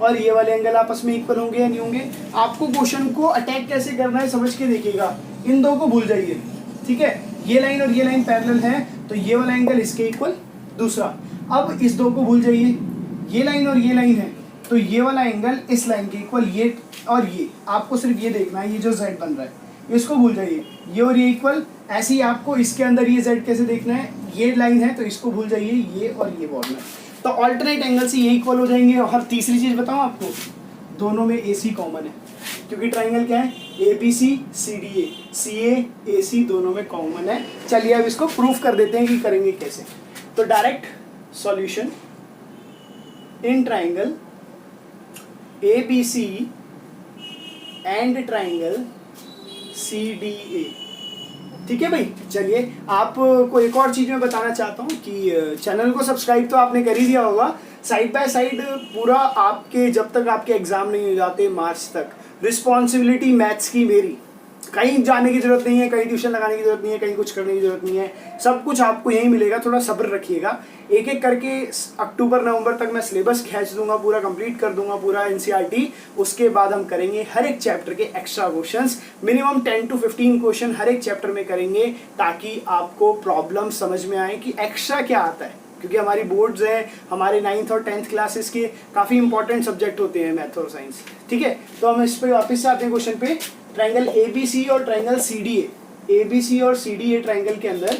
A: और ये वाले एंगल आपस में इक्वल होंगे या नहीं होंगे। आपको क्वेश्चन को अटैक कैसे करना है समझ के देखिएगा, इन दो को भूल जाइए। ठीक है, ये लाइन और ये लाइन पैरेलल है तो ये वाला एंगल इसके इक्वल। दूसरा, अब इस दो को भूल जाइए, ये लाइन और ये लाइन है तो ये वाला एंगल इस लाइन के इक्वल। ये और ये, आपको सिर्फ ये देखना है, ये जो Z बन रहा है इसको भूल जाइए, ये और ये इक्वल। ऐसे ही आपको इसके अंदर ये Z कैसे देखना है, ये लाइन है तो इसको भूल जाइए, ये और ये बॉर्डर, तो ऑल्टरनेट एंगल से ये इक्वल हो जाएंगे। और तीसरी चीज बताऊं आपको, दोनों में AC कॉमन है, क्योंकि ट्राइंगल क्या है, ABC CDA, CA AC दोनों में कॉमन है। चलिए अब इसको प्रूफ कर देते हैं कि करेंगे कैसे। तो direct solution in triangle ABC and triangle CDA। ठीक है भाई, चलिए आपको एक और चीज मैं बताना चाहता हूँ कि चैनल को सब्सक्राइब तो आपने कर ही दिया होगा। साइड बाय साइड पूरा आपके, जब तक आपके एग्जाम नहीं हो जाते मार्च तक, रिस्पॉन्सिबिलिटी मैथ्स की मेरी। कहीं जाने की जरूरत नहीं है, कहीं ट्यूशन लगाने की जरूरत नहीं है, कहीं कुछ करने की जरूरत नहीं है, सब कुछ आपको यहीं मिलेगा। थोड़ा सब्र रखिएगा, एक एक करके अक्टूबर नवंबर तक मैं सिलेबस खींच दूंगा, पूरा कंप्लीट कर दूंगा, पूरा NCERT। उसके बाद हम करेंगे हर एक चैप्टर के extra questions, minimum 10 to 15 question हर एक चैप्टर में करेंगे, ताकि आपको प्रॉब्लम समझ में आए कि एक्स्ट्रा क्या आता है। क्योंकि हमारी बोर्ड्स हैं, हमारे 9th और 10th क्लासेस के काफ़ी इंपॉर्टेंट सब्जेक्ट होते हैं मैथ और साइंस। ठीक है, तो हम इस पर वापस से आते हैं क्वेश्चन पे। ट्राइंगल ABC और ट्राइंगल CDA, ABC और CDA ट्राइंगल के अंदर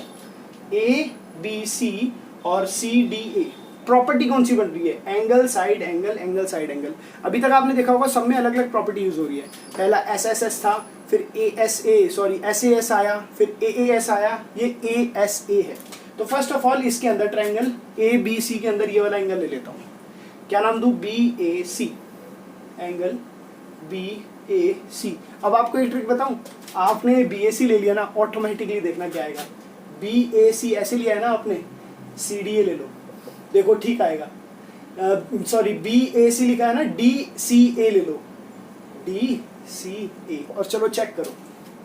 A: ABC और CDA प्रॉपर्टी कौन सी बन रही है, angle side angle, angle side angle. अभी तक आपने देखा होगा सब में अलग अलग प्रॉपर्टी यूज हो रही है। पहला एस एस एस था, फिर एस ए एस आया, फिर ए एस आया, ये ए एस ए है। तो फर्स्ट ऑफ ऑल इसके अंदर ट्राइंगल ए बी सी के अंदर ये वाला एंगल ले लेता हूँ, क्या नाम दूं, बी ए सी, एंगल बी ए सी। अब आपको एक ट्रिक बताऊं, आपने बी ए सी ले लिया ना, ऑटोमेटिकली देखना क्या आएगा, बी ए सी ऐसे लिया है ना आपने, सी डी ए ले लो, देखो ठीक आएगा। सॉरी बी ए सी लिखा है ना, डी सी ए ले लो, डी सी ए, और चलो चेक करो,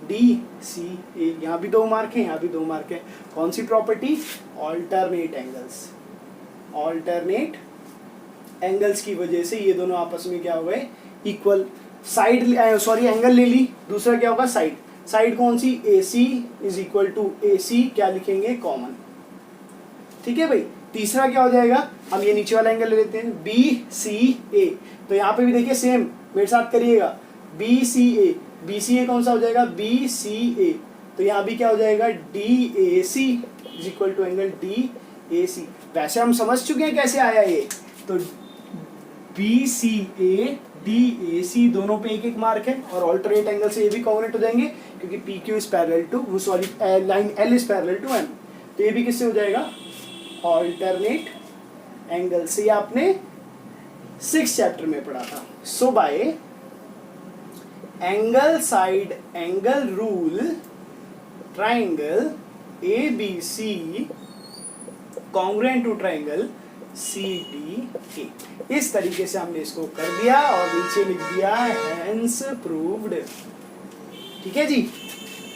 A: डी सी ए, यहाँ भी 2 मार्क है, यहाँ भी 2 मार्क है। कौन सी property, alternate angles, alternate angles की वजह से ये दोनों आपस में क्या हो गए, इक्वल। साइड सॉरी एंगल ले ली, दूसरा क्या होगा, साइड, साइड कौन सी, ए सी इज इक्वल टू ए सी, क्या लिखेंगे, कॉमन, ठीक है भाई। तीसरा क्या हो जाएगा, हम ये नीचे वाला एंगल ले लेते हैं, बी सी ए, तो यहाँ पे भी देखिए सेम, मेरे साथ करिएगा, बी सी ए, बी सी ए कौन सा हो जाएगा, बी सी ए, तो यहाँ भी क्या हो जाएगा, D A C is equal to angle D A C. वैसे हम समझ चुके हैं कैसे आया ये, तो B C A D A सी दोनों पे 1-1 मार्क है, और ऑल्टरनेट एंगल से ये भी कॉन्ग्रुएंट हो जाएंगे, क्योंकि P Q is parallel to, sorry line L is parallel to M, तो ये भी किससे हो जाएगा, ऑल्टरनेट एंगल से। आपने 6th चैप्टर में पढ़ा था। So by angle side angle rule, triangle A B C congruent to triangle C D A, इस तरीके से हमने इसको कर दिया और नीचे लिख दिया हेंस प्रूव्ड। ठीक है जी,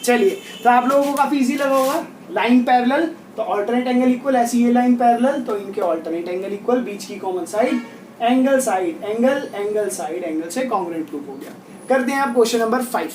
A: चलिए, तो आप लोगों को काफी इजी लगा होगा। लाइन पैरेलल तो ऑल्टरनेट एंगल इक्वल, ऐसी ये लाइन पैरेलल तो इनके ऑल्टरनेट एंगल इक्वल, बीच की common side, angle side angle, angle side angle से कॉन्ग्रुएंट प्रूव हो गया। करते हैं आप question number 5।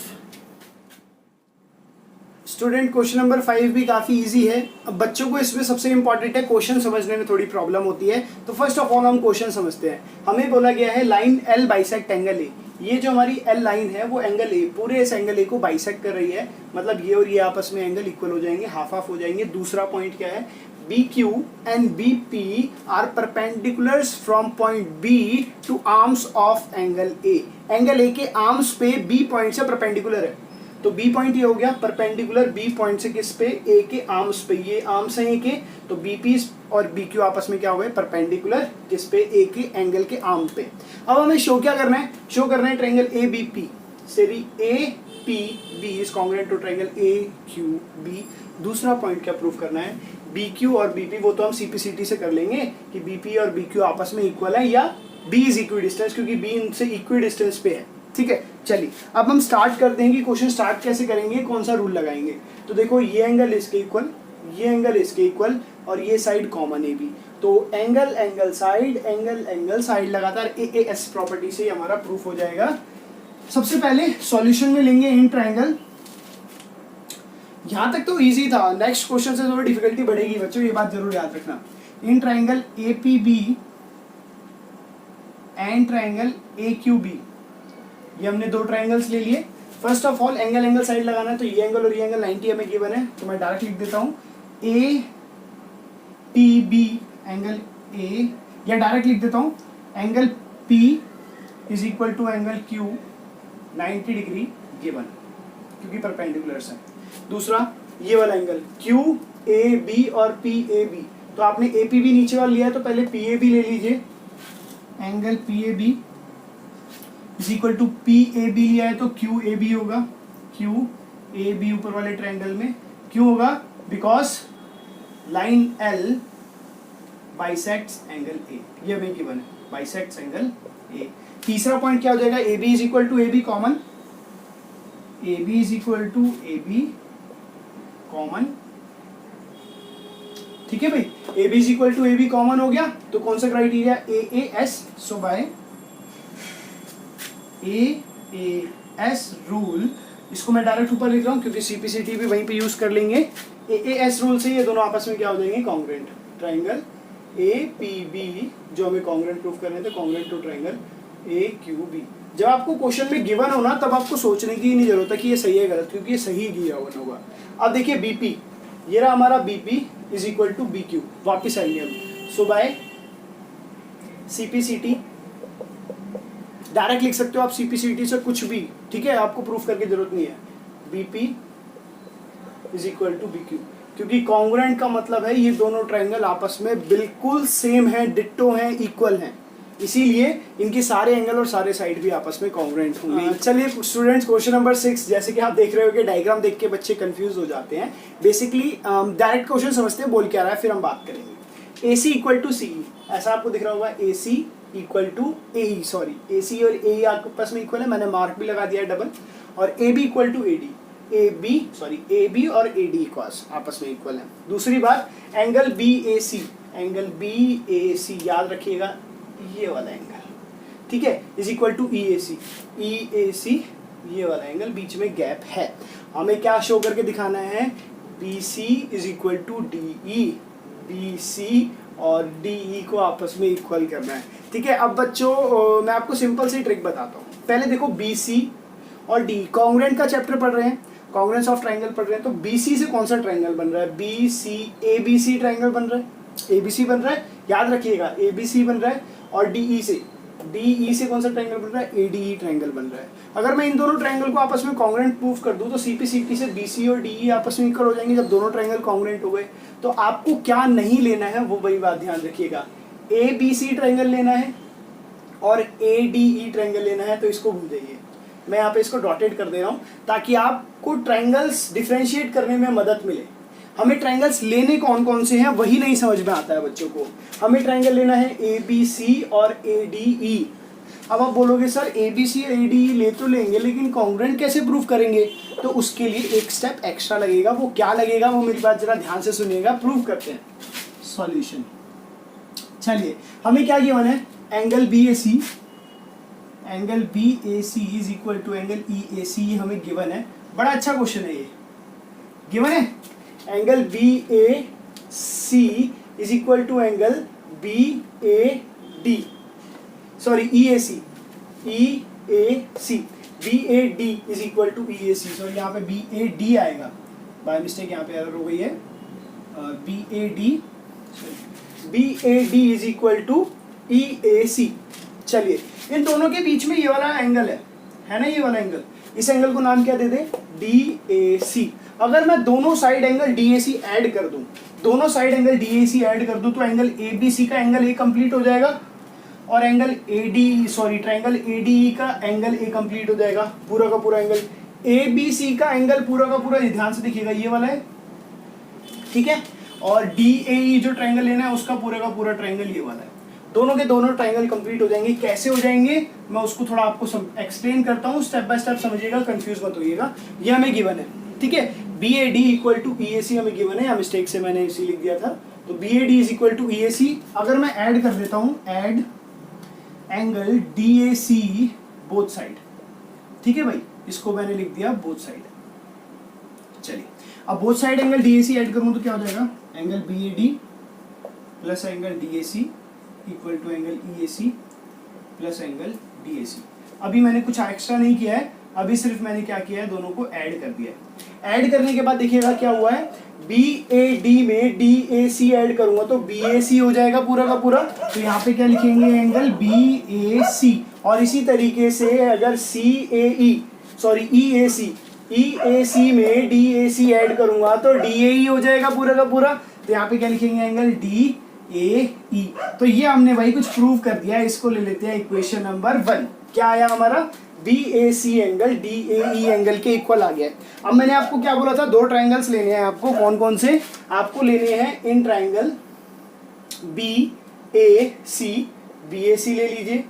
A: Student question number 5 भी काफ़ी इजी है। अब बच्चों को इसमें सबसे इंपॉर्टेंट है, क्वेश्चन समझने में थोड़ी प्रॉब्लम होती है, तो फर्स्ट ऑफ ऑल हम क्वेश्चन समझते हैं। हमें बोला गया है line L bisect angle A, ये जो हमारी एल लाइन है वो एंगल ए, पूरे इस एंगल ए को बाइसेक्ट कर रही है, मतलब ये और ये आपस में एंगल इक्वल हो जाएंगे, हाफ हाफ हो जाएंगे। दूसरा पॉइंट क्या है, B Q and B P are perpendiculars from point B to arms of angle A, angle A के आर्म्स पे बी पॉइंट से परपेंडिकुलर है, तो बी पॉइंट ये हो गया परपेंडिकुलर बी पॉइंट से किस पे, ए के आर्म्स पे, ये आर्म्स हैं ए के, तो बी पी और बी क्यू आपस में क्या हो गए, परपेंडिकुलर किस पे, ए के एंगल के आर्म पे। अब हमें शो क्या करना है, शो करना है ट्रायंगल ए बी पी से भी A P B is congruent to triangle A Q B. दूसरा पॉइंट क्या प्रूव करना है, बी क्यू और बी पी, वो तो हम सीपीसीटी से कर लेंगे कि बी पी और बी क्यू आपस में इक्वल है, या बी इज इक्वी डिस्टेंस, क्योंकि बी इनसे इक्वी डिस्टेंस पे है। ठीक है, चलिए अब हम स्टार्ट कर देंगे। क्वेश्चन स्टार्ट कैसे करेंगे, कौन सा रूल लगाएंगे, तो देखो ये एंगल इसके इक्वल, ये एंगल इसके इक्वल, और ये साइड कॉमन है भी, तो angle angle side angle angle side लगातार ए एस प्रॉपर्टी से हमारा प्रूफ हो जाएगा। सबसे पहले सॉल्यूशन में लेंगे इन ट्रायंगल, यहां तक तो इजी था, नेक्स्ट क्वेश्चन से थोड़ी डिफिकल्टी बढ़ेगी बच्चों, ये बात जरूर याद रखना। In triangle A P B and triangle A Q B, ये हमने 2 ट्रायंगल्स ले लिए। First of all angle angle side लगाना है, तो ये एंगल और ये एंगल 90 हमें गिवन है, तो मैं डायरेक्ट लिख देता हूँ A P B angle A, या डायरेक्ट लिख देता हूँ angle P is equal to angle Q 90 degree given, क्योंकि परपेंडिकुलर्स है। दूसरा ये वाला एंगल क्यू ए बी और पी ए बी, तो आपने ए पी बी नीचे वाला लिया है, तो पहले पी ए बी ले लीजिए, angle P A B is equal to P A B लिया है तो क्यू ए बी होगा, क्यू ए बी ऊपर वाले ट्रायंगल में क्यों होगा, because line L bisects angle A, ये हमें गिवन है, बाइसेक्ट्स एंगल ए। तीसरा पॉइंट क्या हो जाएगा, A B is equal to A B common, A B is equal to A B common. ठीक है भाई, A B is equal to A B common हो गया, तो कौन सा criteria, A A S. So by A S rule, इसको मैं डायरेक्ट ऊपर लिख रहा हूँ क्योंकि सीपीसीटी भी वहीं पे यूज कर लेंगे। ए एस रूल से ये दोनों आपस में क्या हो जाएंगे, congruent. Triangle A P B जो हमें कॉन्ग्रुएंट प्रूफ कर रहे थे, congruent to triangle A Q B. जब आपको क्वेश्चन में गिवन हो ना, तब आपको सोचने की नहीं जरूरत है कि ये सही है गलत, क्योंकि ये सही गिवन होगा। अब देखिए बीपी, ये रहा हमारा BP is equal to B Q, वापिस आएंगे हम। सो बाय CPCT डायरेक्ट लिख सकते हो आप, CPCT से कुछ भी, ठीक है, आपको प्रूफ करके जरूरत नहीं है। BP is equal to BQ, क्योंकि कॉन्ग्रुएंट का मतलब है ये दोनों ट्रायंगल आपस में बिल्कुल सेम है, डिट्टो हैं, इक्वल हैं, इसीलिए इनके सारे एंगल और सारे साइड भी आपस में कॉन्ग्रुएंट होंगे। चलिए स्टूडेंट्स, क्वेश्चन नंबर 6, जैसे कि आप देख रहे हो कि डायग्राम देख के बच्चे कंफ्यूज हो जाते हैं। बेसिकली डायरेक्ट क्वेश्चन समझते हैं बोल क्या रहा है, फिर हम बात करेंगे। AC इक्वल टू CE, ऐसा आपको दिख रहा होगा, AC equal to AE, sorry AC और AE आपस में इक्वल है, मैंने मार्क भी लगा दिया डबल, और AB equal to AD, AB और AD इक्वल्स आपस में इक्वल है। दूसरी बात, एंगल BAC, एंगल BAC याद रखिएगा, ये वाला एंगल, ठीक है, इज इक्वल टू EAC, ये वाला एंगल, बीच में गैप है। हमें क्या शो करके दिखाना है, BC is equal to DE, BC और DE को आपस में इक्वल करना है, ठीक है। अब बच्चों मैं आपको सिंपल सी ट्रिक बताता हूँ। पहले देखो BC और DE, कॉन्ग्रुएंट का चैप्टर पढ़ रहे हैं, कॉन्ग्रुएंस ऑफ ट्रायंगल पढ़ रहे हैं, तो BC से कौन सा ट्रायंगल बन रहा है, BC ABC ट्रायंगल बन रहा है, ABC बन रहा है, याद रखिएगा ABC बन रहा है, और DE से कौन सा ट्रायंगल बन रहा है, ADE ट्रायंगल बन रहा है। अगर मैं इन दोनों ट्रायंगल को आपस में कॉन्ग्रुएंट प्रूफ कर दूं तो CPCT से BC और DE आपस में इक्वल हो जाएंगे। जब दोनों ट्रायंगल कॉन्ग्रुएंट हो गए तो आपको क्या नहीं लेना है, वो बड़ी बात ध्यान रखिएगा, ABC ट्रायंगल लेना है और ADE ट्रायंगल लेना है, तो इसको भूल जाइए। मैं यहाँ पे इसको डॉटेड कर दे रहा हूँ ताकि आपको ट्रायंगल्स डिफरेंशिएट करने में मदद मिले। हमें ट्रायंगल्स लेने कौन कौन से हैं वही नहीं समझ में आता है बच्चों को। हमें ट्रायंगल लेना है ABC और ADE। अब आप बोलोगे सर ABC ADE ले तो लेंगे लेकिन कॉन्ग्रुएंट कैसे प्रूफ करेंगे, तो उसके लिए एक स्टेप एक्स्ट्रा लगेगा। वो क्या लगेगा, वो मेरी बात जरा ध्यान से सुनिएगा, प्रूफ करते हैं। सॉल्यूशन, चलिए हमें क्या गिवन है, angle BAC is equal to angle EAC, हमें गिवन है। बड़ा अच्छा क्वेश्चन है ये, गिवन है angle BAC is equal to angle BAD, sorry EAC, BAD is equal to EAC, sorry यहाँ पे BAD आएगा, बाय मिस्टेक यहाँ पे एरर हो गई है, BAD is equal to EAC। चलिए इन दोनों के बीच में ये वाला एंगल है ना, ये वाला एंगल, इस एंगल को नाम क्या दे दे, DAC। अगर मैं दोनों साइड एंगल DAC ऐड कर दूं, दोनों साइड एंगल DAC ऐड कर दूं तो एंगल ABC का एंगल A कंप्लीट हो जाएगा और एंगल ट्रायंगल ADE का एंगल A कंप्लीट हो जाएगा। पूरा का पूरा एंगल ABC का एंगल पूरा का पूरा, ध्यान से देखिएगा, ये वाला है, ठीक है, और DAE जो ट्रायंगल लेना है उसका पूरा का पूरा ट्रायंगल ये वाला है। दोनों के दोनों ट्रायंगल कंप्लीट हो जाएंगे। कैसे हो जाएंगे मैं उसको थोड़ा आपको एक्सप्लेन करता हूँ, स्टेप बाय स्टेप समझिएगा, कंफ्यूज मत होइएगा। ये हमें गिवन है, ठीक है, BAD इक्वल टू EAC हमें गिवन है, या मिस्टेक से मैंने इसी लिख दिया था, तो BAD is equal to EAC। अगर मैं ऐड कर देता हूँ, add angle DAC both side, ठीक है भाई, इसको मैंने लिख दिया बोथ साइड। चलिए अब both side angle DAC add करूँ तो क्या हो जाएगा, angle BAD plus angle DAC equal to angle EAC plus angle DAC। अभी मैंने कुछ एक्स्ट्रा नहीं किया है, अभी सिर्फ मैंने क्या किया है, दोनों को ऐड कर दिया है। ऐड करने के बाद देखिएगा क्या हुआ है, BAD में DAC ऐड करूंगा तो BAC हो जाएगा पूरा का पूरा, तो यहाँ पे क्या लिखेंगे, एंगल BAC। और इसी तरीके से अगर EAC में DAC ऐड करूंगा तो DAE हो जाएगा पूरा का पूरा, तो यहाँ पे क्या लिखेंगे, एंगल DAE। तो ये हमने भाई कुछ प्रूव कर दिया, इसको ले लेते हैं इक्वेशन नंबर 1। क्या आया हमारा, BAC एंगल DAE एंगल के इक्वल आ गया है। अब मैंने आपको क्या बोला था, दो ट्रायंगल्स लेने हैं आपको, कौन कौन से, आपको लेने हैं इन ट्रायंगल BAC ले लीजिए,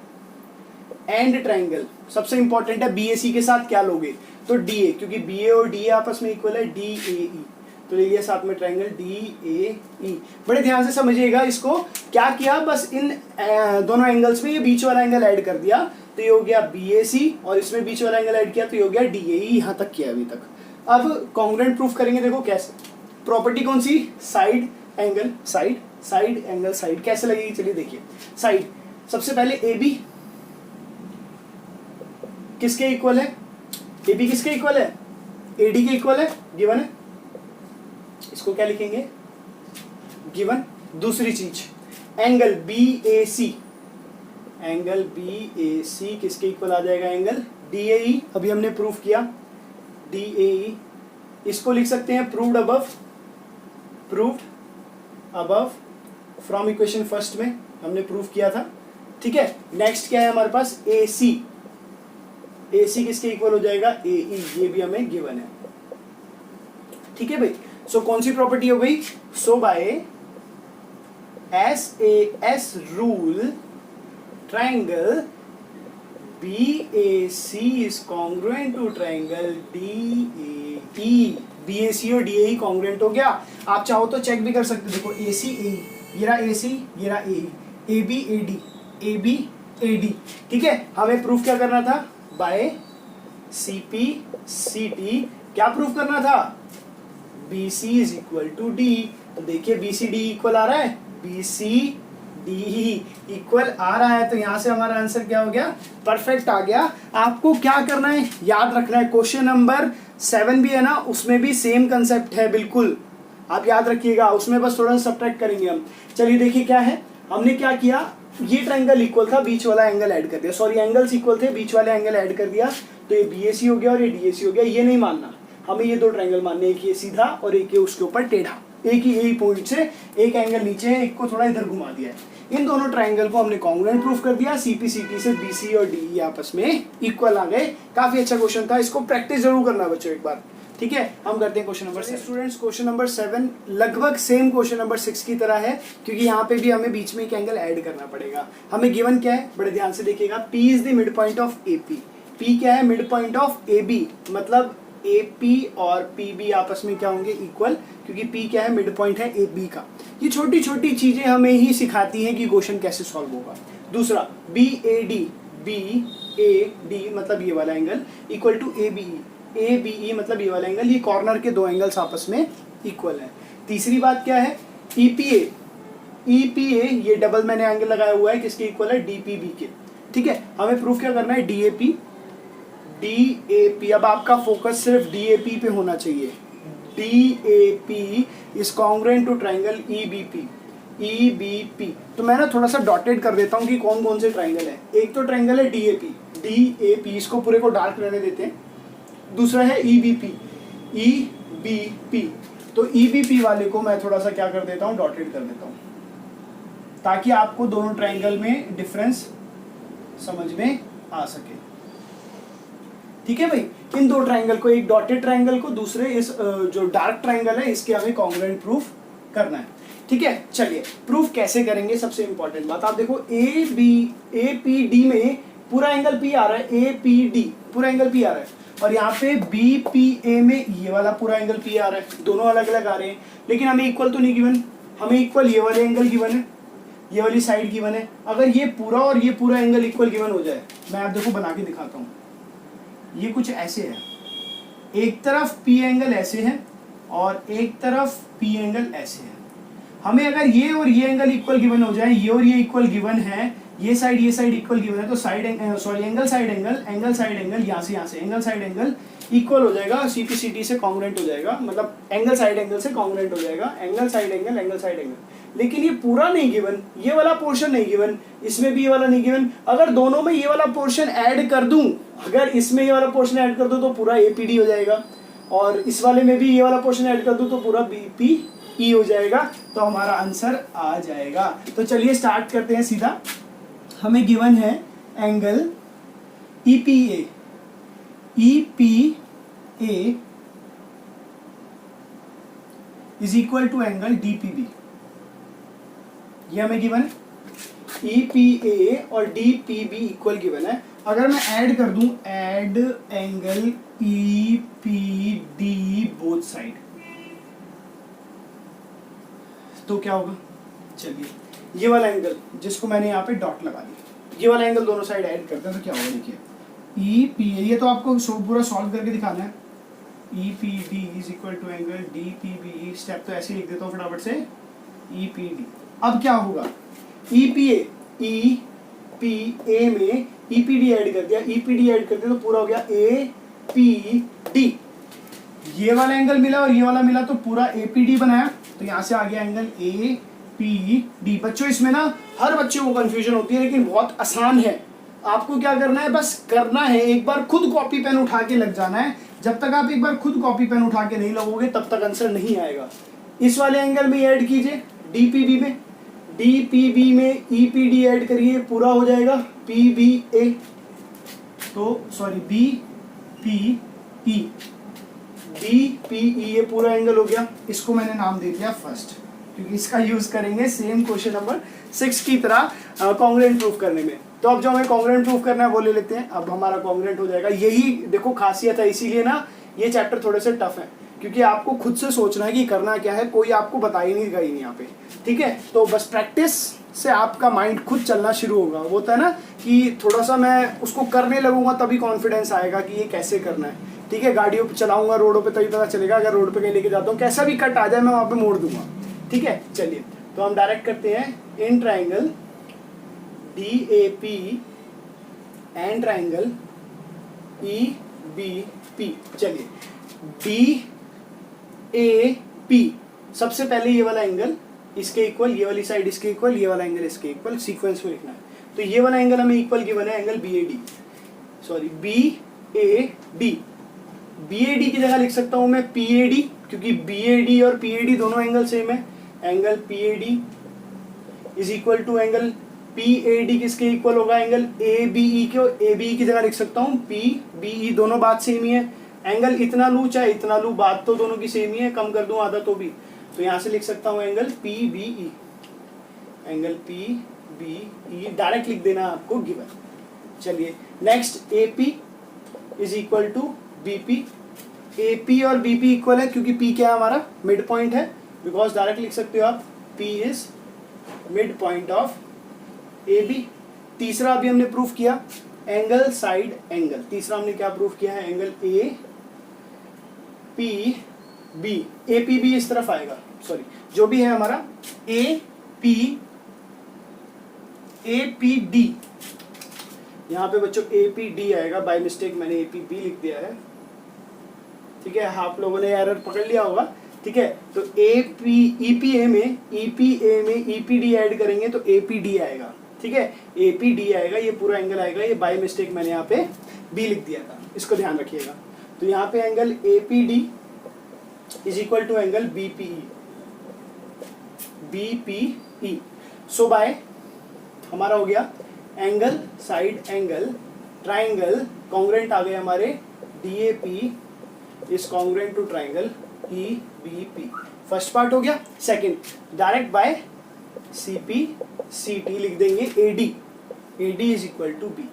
A: एंड ट्रायंगल सबसे इंपॉर्टेंट है, BAC के साथ क्या लोगे, तो DA, क्योंकि BA और DA आपस में इक्वल है, DAE, तो ले लिया साथ में ट्रायंगल DAE। बड़े ध्यान से समझिएगा इसको, क्या किया, बस इन दोनों एंगल्स में ये बीच वाला एंगल ऐड कर दिया, तो ये हो गया BAC, और इसमें बीच वाला एंगल ऐड किया तो ये हो गया DAE। यहाँ तक किया अभी तक। अब कॉन्ग्रुएंट प्रूफ करेंगे, देखो कैसे, प्रॉपर्टी कौन सी, साइड एंगल साइड, कैसे लगेगी, चलिए देखिए। साइड, सबसे पहले AB किसके इक्वल है, AB किसके इक्वल है, AD के इक्वल है, गिवन है, इसको क्या लिखेंगे, गिवन। दूसरी चीज, एंगल BAC एंगल बी ए सी किसके इक्वल आ जाएगा, एंगल डी ए ई। अभी हमने प्रूफ किया डी ए ई, इसको लिख सकते हैं proved above from equation first में हमने प्रूफ किया था। ठीक है, नेक्स्ट क्या है हमारे पास, ए सी किसके इक्वल हो जाएगा, ए ई, ये भी हमें गिवन है। ठीक है भाई, सो कौन सी प्रॉपर्टी हो गई, सो by SAS rule triangle BAC is congruent to triangle DAE। BAC और DAE congruent हो गया। आप चाहो तो चेक भी कर सकते हो, देखो AC AE, ये रहा AC, ये रहा AE, AB AD, AB AD। ठीक है, हमें प्रूफ क्या करना था, बाय CP CT क्या प्रूफ करना था, BC is equal to D। तो देखिए BCD इक्वल आ रहा है, BCD इक्वल आ रहा है, तो यहाँ से हमारा आंसर क्या हो गया, परफेक्ट आ गया। आपको क्या करना है, याद रखना है, क्वेश्चन नंबर 7 भी है ना, उसमें भी सेम कंसेप्ट है बिल्कुल, आप याद रखिएगा, उसमें बस थोड़ा सा सब्ट्रैक्ट करेंगे हम। चलिए देखिए क्या है, हमने क्या किया, ये ट्रायंगल इक्वल था, बीच वाला एंगल ऐड कर दिया, सॉरी एंगल्स इक्वल थे, बीच वाले एंगल ऐड कर दिया, तो ये BAC हो गया और ये DAC हो गया। ये नहीं मानना, हमें ये दो ट्रायंगल मानने, एक ये सीधा और एक ये उसके ऊपर टेढ़ा, एक ही यही पॉइंट से एक एंगल नीचे है, एक को थोड़ा इधर घुमा दिया है। इन दोनों ट्रायंगल को हमने कॉन्ग्रुएंट प्रूफ कर दिया, CP CT से BC और DE आपस में इक्वल आ गए। काफी अच्छा क्वेश्चन था, इसको प्रैक्टिस जरूर करना बच्चों एक बार। ठीक है, हम करते हैं question number 7। Students question number 7 लगभग सेम क्वेश्चन नंबर 6 की तरह है, क्योंकि यहाँ पे भी हमें बीच में एक एंगल ऐड करना पड़ेगा। हमें गिवन क्या है, बड़े ध्यान से देखिएगा, P is the mid point of AP। P क्या है, मिड पॉइंट ऑफ AB, मतलब AP और PB आपस में क्या होंगे, इक्वल, क्योंकि P क्या है, मिड पॉइंट है AB का। ये छोटी छोटी चीजें हमें ही सिखाती हैं कि क्वेश्चन कैसे सॉल्व होगा। दूसरा BAD मतलब ये वाला एंगल इक्वल टू ABE मतलब ये वाला एंगल, ये कॉर्नर के दो एंगल्स आपस में इक्वल है। तीसरी बात क्या है, EPA ये डबल मैंने एंगल लगाया हुआ है, किसके इक्वल है, DPB के। ठीक है, हमें प्रूफ क्या करना है, DAP। अब आपका फोकस सिर्फ DAP पे होना चाहिए। DAP is congruent to triangle EBP। तो मैं ना थोड़ा सा डॉटेड कर देता हूँ कि कौन कौन से ट्रायंगल है। एक तो ट्रायंगल है DAP, इसको पूरे को डार्क रहने देते हैं। दूसरा है EBP। तो EBP वाले को मैं थोड़ा सा क्या कर देता हूँ, डॉटेड कर देता हूँ, ताकि आपको दोनों ट्रायंगल में डिफरेंस समझ में आ सके। ठीक है भाई, इन दो ट्रायंगल को, एक डॉटेड ट्रायंगल को, दूसरे इस जो डार्क ट्रायंगल है इसके हमें कॉन्ग्रुएंट प्रूफ करना है। ठीक है, चलिए प्रूफ कैसे करेंगे, सबसे इंपॉर्टेंट बात, आप देखो APD में पूरा एंगल P आ रहा है, APD पूरा एंगल P आ रहा है, और यहाँ पे BPA में ये वाला पूरा एंगल P आ रहा है, दोनों अलग अलग आ रहे हैं, लेकिन हमें इक्वल तो नहीं गिवन, हमें इक्वल ये वाले एंगल गिवन है, ये वाली साइड गिवन है। अगर ये पूरा और ये पूरा एंगल इक्वल गिवन हो जाए, मैं आप देखो बना के दिखाता हूँ, ये कुछ ऐसे है, एक तरफ P एंगल ऐसे है और एक तरफ P एंगल ऐसे है। हमें अगर ये और ये एंगल इक्वल गिवन हो जाए, ये और ये इक्वल गिवन है, ये साइड इक्वल गिवन है, तो एंगल साइड एंगल यहाँ से एंगल साइड एंगल इक्वल हो जाएगा, CP CT से कॉन्ग्रुएंट हो जाएगा, मतलब एंगल साइड एंगल से कॉन्ग्रुएंट हो जाएगा, एंगल साइड एंगल। लेकिन ये पूरा नहीं गिवन, ये वाला पोर्शन नहीं गिवन, इसमें भी ये वाला नहीं गिवन। अगर दोनों में ये वाला पोर्शन ऐड कर दूं, अगर इसमें ये वाला पोर्शन ऐड कर दूं तो पूरा APD हो जाएगा, और इस वाले में भी ये वाला पोर्शन ऐड कर दूं तो पूरा BPE हो जाएगा, तो हमारा आंसर आ जाएगा। तो चलिए स्टार्ट करते हैं सीधा। हमें गिवन है angle EPA is equal to angle DPB, ये हमें गिवन है। EPA और DPB इक्वल गिवन है। अगर मैं ऐड कर दूं, add angle EPD both side, तो क्या होगा, चलिए ये वाला एंगल जिसको मैंने यहाँ पे डॉट लगा दिया, ये वाला एंगल दोनों साइड ऐड करते हैं तो क्या होगा, देखिए EPA, ये तो आपको पूरा सॉल्व करके दिखाना है। EPD is equal to angle DPB, step तो ऐसे लिख देता हूँ फटाफट से, EPD। अब क्या होगा, EPA में EPD ऐड कर दिया, EPD ऐड कर दिया तो पूरा हो गया APD। ये वाला एंगल मिला और ये वाला मिला तो पूरा APD बनाया, तो यहाँ से आ गया एंगल पी डी। बच्चों इसमें ना हर बच्चे को कंफ्यूजन होती है, लेकिन बहुत आसान है। आपको क्या करना है, बस करना है एक बार खुद कॉपी पेन उठा के लग जाना है। जब तक आप एक बार खुद कॉपी पेन उठा के नहीं लगोगे तब तक आंसर नहीं आएगा। इस वाले एंगल में ऐड कीजिए डीपीबी में, डीपीबी में ईपीडी ऐड करिए, पूरा हो जाएगा पीबीए। तो सॉरी बीपीई, बीपीई ये पूरा एंगल हो गया। इसको मैंने नाम दे दिया फर्स्ट, क्योंकि इसका यूज करेंगे सेम क्वेश्चन नंबर 6 की तरह कॉन्ग्रुएंट प्रूफ करने में। तो अब जो हमें कॉन्ग्रुएंट प्रूफ करना है वो ले लेते हैं। अब हमारा कॉन्ग्रुएंट हो जाएगा। यही देखो खासियत है, इसीलिए ना ये चैप्टर थोड़े से टफ है, क्योंकि आपको खुद से सोचना है कि करना क्या है, कोई आपको बता ही नहीं गई यहाँ पे। ठीक है, तो बस प्रैक्टिस से आपका माइंड खुद चलना शुरू होगा। वो होता है ना कि थोड़ा सा मैं उसको करने लगूंगा तभी कॉन्फिडेंस आएगा कि ये कैसे करना है। ठीक है, गाड़ियों पे चलाऊंगा रोडों पे तभी पता चलेगा। अगर रोड पे कहीं लेके जाता हूँ कैसा भी कट आ जाए मैं वहाँ पे मोड़ दूंगा। ठीक है, चलिए तो हम डायरेक्ट करते हैं in triangle DAP and triangle EBP। चलिए DAP सबसे पहले ये वाला एंगल इसके इक्वल, ये वाली साइड इसके इक्वल, ये वाला एंगल इसके इक्वल, सीक्वेंस में लिखना है। तो ये वाला एंगल हमें इक्वल गिवन है angle BAD, sorry BAD। BAD की जगह लिख सकता हूं मैं PAD, क्योंकि BAD और PAD दोनों एंगल सेम है। Angle PAD is equal to angle PAD किसके इक्वल होगा, एंगल ABE के। ABE की जगह लिख सकता हूँ PBE, दोनों बात सेम ही है। एंगल इतना लूँ चाहे इतना लूँ, बात तो दोनों की सेम ही है, कम कर दूं आधा तो भी। तो यहाँ से लिख सकता हूँ एंगल PBE, एंगल PBE डायरेक्ट लिख देना आपको गिवन। चलिए next AP is equal to BP। AP और BP इक्वल है क्योंकि P क्या है हमारा, मिड पॉइंट है। बिकॉज डायरेक्ट लिख सकते हो आप P is mid point of AB। तीसरा अभी हमने प्रूफ किया एंगल साइड एंगल। तीसरा हमने क्या प्रूफ किया है, एंगल APB। APB इस तरफ आएगा, सॉरी जो भी है हमारा APD। यहाँ पे बच्चों APD आएगा, बाय मिस्टेक मैंने APB लिख दिया है। ठीक है, आप लोगों ने एरर पकड़ लिया होगा। ठीक है, तो EPA में EPD ऐड करेंगे तो APD आएगा। ठीक है, APD आएगा, ये पूरा एंगल आएगा। ये बाय मिस्टेक मैंने यहाँ पे B लिख दिया था, इसको ध्यान रखिएगा। तो यहाँ पे angle APD is equal to angle BPE। So by हमारा हो गया angle side angle triangle congruent आ गए हमारे। DAP is congruent to triangle EBP। First part हो गया। सेकंड डायरेक्ट बाय CPCT लिख देंगे AD is equal to BE,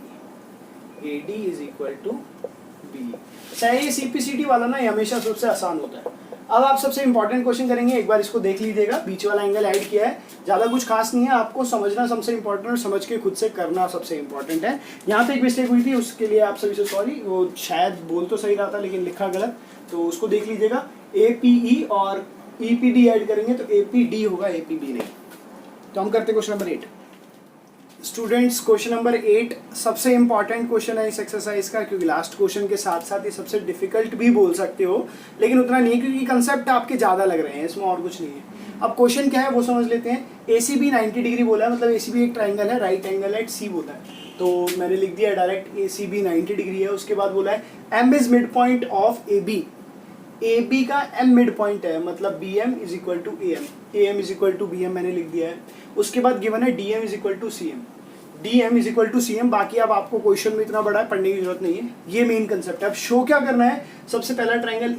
A: AD is equal to BE। चाहे ये CPCT वाला ना ये हमेशा सबसे आसान होता है। अब आप सबसे इंपॉर्टेंट क्वेश्चन करेंगे, एक बार इसको देख लीजिएगा। बीच वाला एंगल ऐड किया है, ज़्यादा कुछ खास नहीं है, आपको समझना सबसे इंपॉर्टेंट और समझ के खुद से करना सबसे इंपॉर्टेंट है। यहाँ पे एक मिस्टेक हुई थी, उसके लिए आप सभी से सॉरी। वो शायद बोल तो सही रहा था लेकिन लिखा गलत, तो उसको देख लीजिएगा। APE और EPD ऐड करेंगे तो APD होगा, APB नहीं। तो हम करते question number 8। Students question number 8 सबसे इंपॉर्टेंट क्वेश्चन है इस एक्सरसाइज का, क्योंकि लास्ट क्वेश्चन के साथ साथ ये सबसे डिफिकल्ट भी बोल सकते हो, लेकिन उतना नहीं क्योंकि कंसेप्ट आपके ज़्यादा लग रहे हैं, इसमें और कुछ नहीं है। अब क्वेश्चन क्या है वो समझ लेते हैं। ACB 90 डिग्री बोला है, मतलब ACB एक ट्राइंगल है, राइट एंगल एट C बोला है, तो मैंने लिख दिया डायरेक्ट ACB 90 डिग्री है। उसके बाद बोला है M is mid point of AB का M मिड पॉइंट है, मतलब BM is equal to AM is equal to BM मैंने लिख दिया है। उसके बाद गिवन है DM is equal to CM। बाकी अब आपको क्वेश्चन में इतना बड़ा है, पढ़ने की जरूरत नहीं है, ये मेन कंसेप्ट है। अब शो क्या करना है, सबसे पहला triangle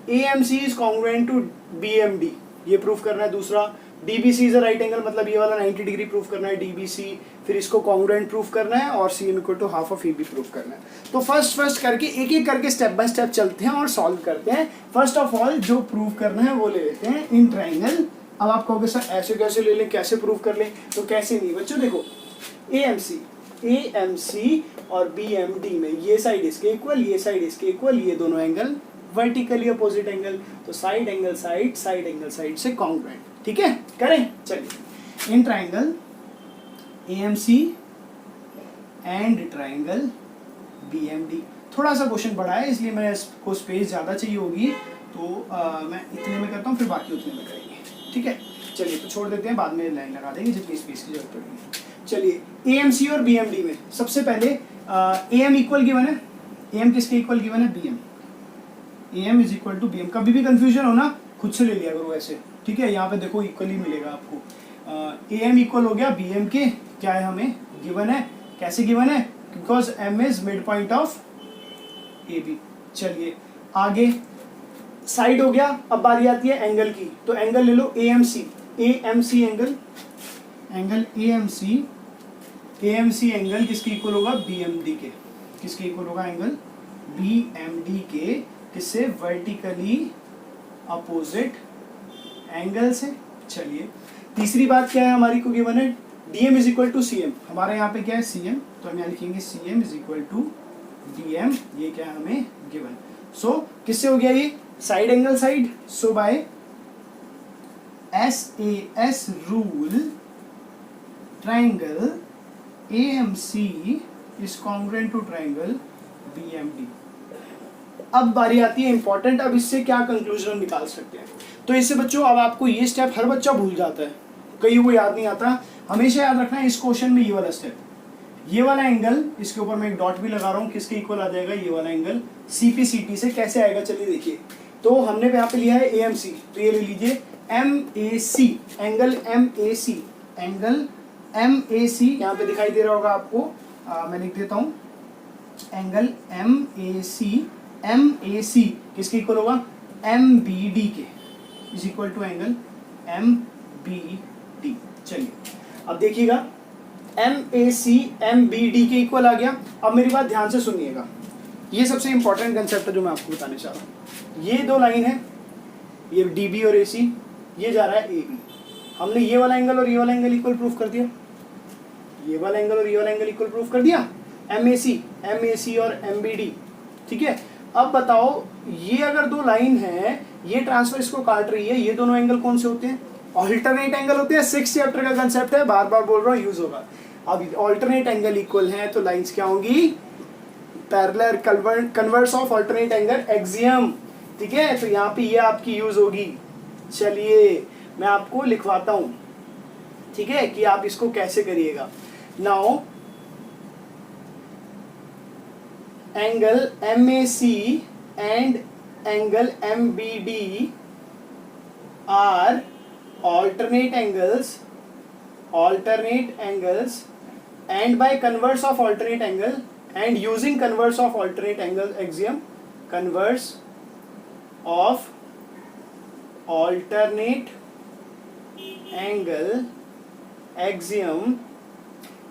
A: AMC is congruent to BMD, ये प्रूफ करना है। दूसरा DBC is a right angle, मतलब ये वाला 90 डिग्री प्रूफ करना है DBC, फिर इसको कॉन्ग्रुएंट प्रूफ करना है और CM equal to half of AB proof करना है। तो फर्स्ट करके एक एक करके स्टेप बाय स्टेप चलते हैं और सॉल्व करते हैं। फर्स्ट ऑफ ऑल जो प्रूफ करना है वो ले लेते हैं इन ट्राइंगल। अब आप कहोगे सर ऐसे कैसे ले लें, कैसे प्रूफ कर लें, तो कैसे नहीं बच्चों, देखो AMC और BMD में ये साइड इसके इक्वल, ये साइड इसके इक्वल, ये दोनों एंगल वर्टिकली अपोजिट एंगल, तो साइड एंगल साइड से कॉन्ग्रुएंट। ठीक है, करें। चलिए in triangle AMC and triangle BMD। थोड़ा सा क्वेश्चन बड़ा है इसलिए मैं इसको स्पेस ज़्यादा चाहिए होगी, तो मैं इतने में करता हूँ, फिर बाकी उतने में करेंगे। ठीक है, चलिए तो छोड़ देते हैं, बाद में लाइन लगा देंगे जितनी स्पेस की जरूरत पड़ेगी। चलिए AMC और BMD में सबसे पहले AM इक्वल गिवन है, AM किसके इक्वल गिवन है, BM, AM is equal to BM। कभी भी कंफ्यूजन हो ना खुद से ले लिया करो ऐसे, ठीक है। यहाँ पे देखो इक्वल ही मिलेगा आपको। AM इक्वल हो गया BM के, क्या है हमें गिवन है, कैसे गिवन है, because M is mid point of AB। चलिए आगे साइड हो गया, अब बारी आती है एंगल की, तो एंगल ले लो AMC, AMC angle, angle AMC, AMC angle किसके इक्वल होगा, BMD के, किसके इक्वल होगा एंगल BMD के, किससे, वर्टिकली अपोजिट एंगल से। चलिए तीसरी बात क्या है हमारी को गिवन है, DM is equal to CM, हमारे यहाँ पे क्या है CM, तो हम यहाँ लिखेंगे CM is equal to DM, ये क्या है हमें गिवन। सो किससे हो गया ये, side angle side, so by SAS rule triangle AMC is congruent to triangle BMD। अब बारी आती है इंपॉर्टेंट, अब इससे क्या कंक्लूजन निकाल सकते हैं। तो इससे बच्चों अब आपको ये स्टेप हर बच्चा भूल जाता है, कई को याद नहीं आता, हमेशा याद रखना है इस क्वेश्चन में ये वाला स्टेप, ये वाला एंगल, इसके ऊपर मैं एक डॉट भी लगा रहा हूँ, किसके इक्वल आ जाएगा, ये वाला एंगल CPCT से कैसे आएगा, चलिए देखिए। तो हमने यहाँ पे लिया है AMC, तो ये ले लीजिए MAC, angle MAC, angle MAC यहाँ पे दिखाई दे रहा होगा आपको, मैं लिख देता हूँ एंगल MAC किसके इक्वल होगा, MBD के, is equal to angle MBD। चलिए अब देखिएगा MAC MBD के इक्वल आ गया। अब मेरी बात ध्यान से सुनिएगा, ये सबसे इंपॉर्टेंट कंसेप्ट है जो मैं आपको बताने चाह रहा हूँ। ये दो लाइन है, ये DB और AC, ये जा रहा है AB, हमने ये वाला एंगल और ये वाला एंगल इक्वल प्रूफ कर दिया, ये वाला एंगल और ये वाला एंगल इक्वल प्रूफ कर दिया, MAC और MBD, ठीक है। अब बताओ ये अगर दो लाइन है, ये ट्रांसफर इसको काट रही है, ये दोनों एंगल कौन से होते हैं, ऑल्टरनेट एंगल होते हैं। 6th चैप्टर का कंसेप्ट है, बार बार बोल रहा हूँ, यूज होगा। अब ऑल्टरनेट एंगल इक्वल है तो लाइंस क्या होंगी, parallel, converse of alternate angle, axiom, ठीक है। तो यहाँ पे ये आपकी यूज होगी। चलिए मैं आपको लिखवाता हूँ, ठीक है, कि आप इसको कैसे करिएगा। Now angle MAC and angle MBD are alternate angles and by converse of alternate angle and using converse of alternate angle axiom, converse of alternate angle axiom,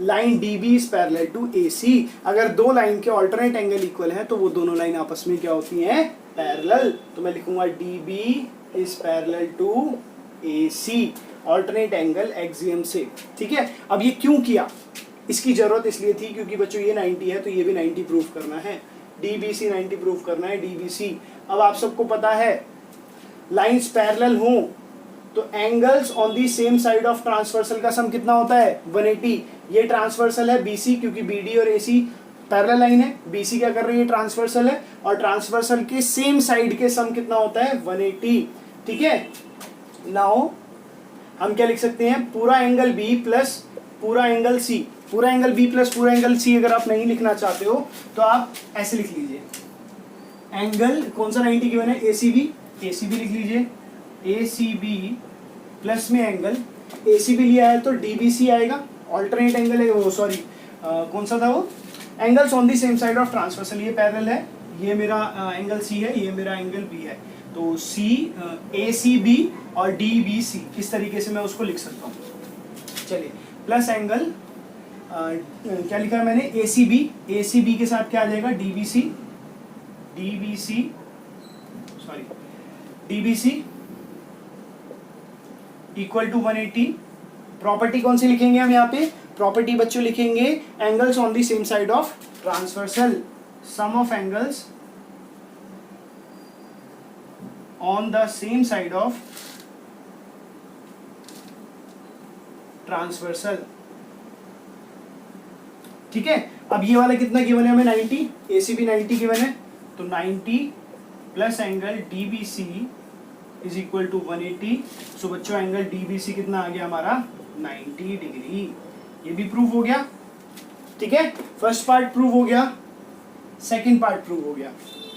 A: line DB is parallel to AC। अगर दो line के alternate angle equal हैं तो वो दोनों line आपस में क्या होती हैं, पैरेलल। तो मैं लिखूंगा DB is parallel to AC, alternate angle axiom से, ठीक है। अब ये क्यों किया, इसकी जरूरत इसलिए थी क्योंकि बच्चों ये 90 है तो ये भी 90 प्रूफ करना है, DBC 90 प्रूफ करना है, DBC। अब आप सबको पता है लाइंस पैरेलल हों तो angles on the same side of transversal का सम कितना होता है, 180। ये ट्रांसवर्सल है BC, क्योंकि BD और AC पैरेलल लाइन है, BC क्या कर रही है, ट्रांसवर्सल है, और ट्रांसवर्सल के सेम साइड के सम कितना होता है, 180, ठीक है। नाउ हम क्या लिख सकते हैं, पूरा एंगल B प्लस पूरा एंगल C, पूरा एंगल B प्लस पूरा एंगल C अगर आप नहीं लिखना चाहते हो तो आप ऐसे लिख लीजिए, एंगल कौन सा 90 गिवन है, ACB लिख लीजिए, ACB प्लस में एंगल ACB लिया है तो DBC आएगा, ऑल्टरनेट एंगल है वो, सॉरी कौन सा था वो, angles on the same side of transversal, ये पैरेलल है, ये मेरा एंगल C है, ये मेरा एंगल B है, तो ACB और DBC इस तरीके से मैं उसको लिख सकता हूँ। चलिए प्लस एंगल क्या लिखा है मैंने, ACB के साथ क्या आ जाएगा, DBC इक्वल टू 180। प्रॉपर्टी कौन सी लिखेंगे हम यहाँ पे, प्रॉपर्टी बच्चों लिखेंगे angles on the same side of transversal, sum of angles on the same side of transversal, ठीक है। अब ये वाला कितना गिवन है हमें, 90, ACB 90 गिवन है, तो 90 plus angle DBC is equal to 180। So बच्चों एंगल DBC कितना आ गया हमारा 90 डिग्री। ये भी प्रूव हो गया, ठीक है। फर्स्ट पार्ट प्रूव हो गया, सेकंड पार्ट प्रूव हो गया,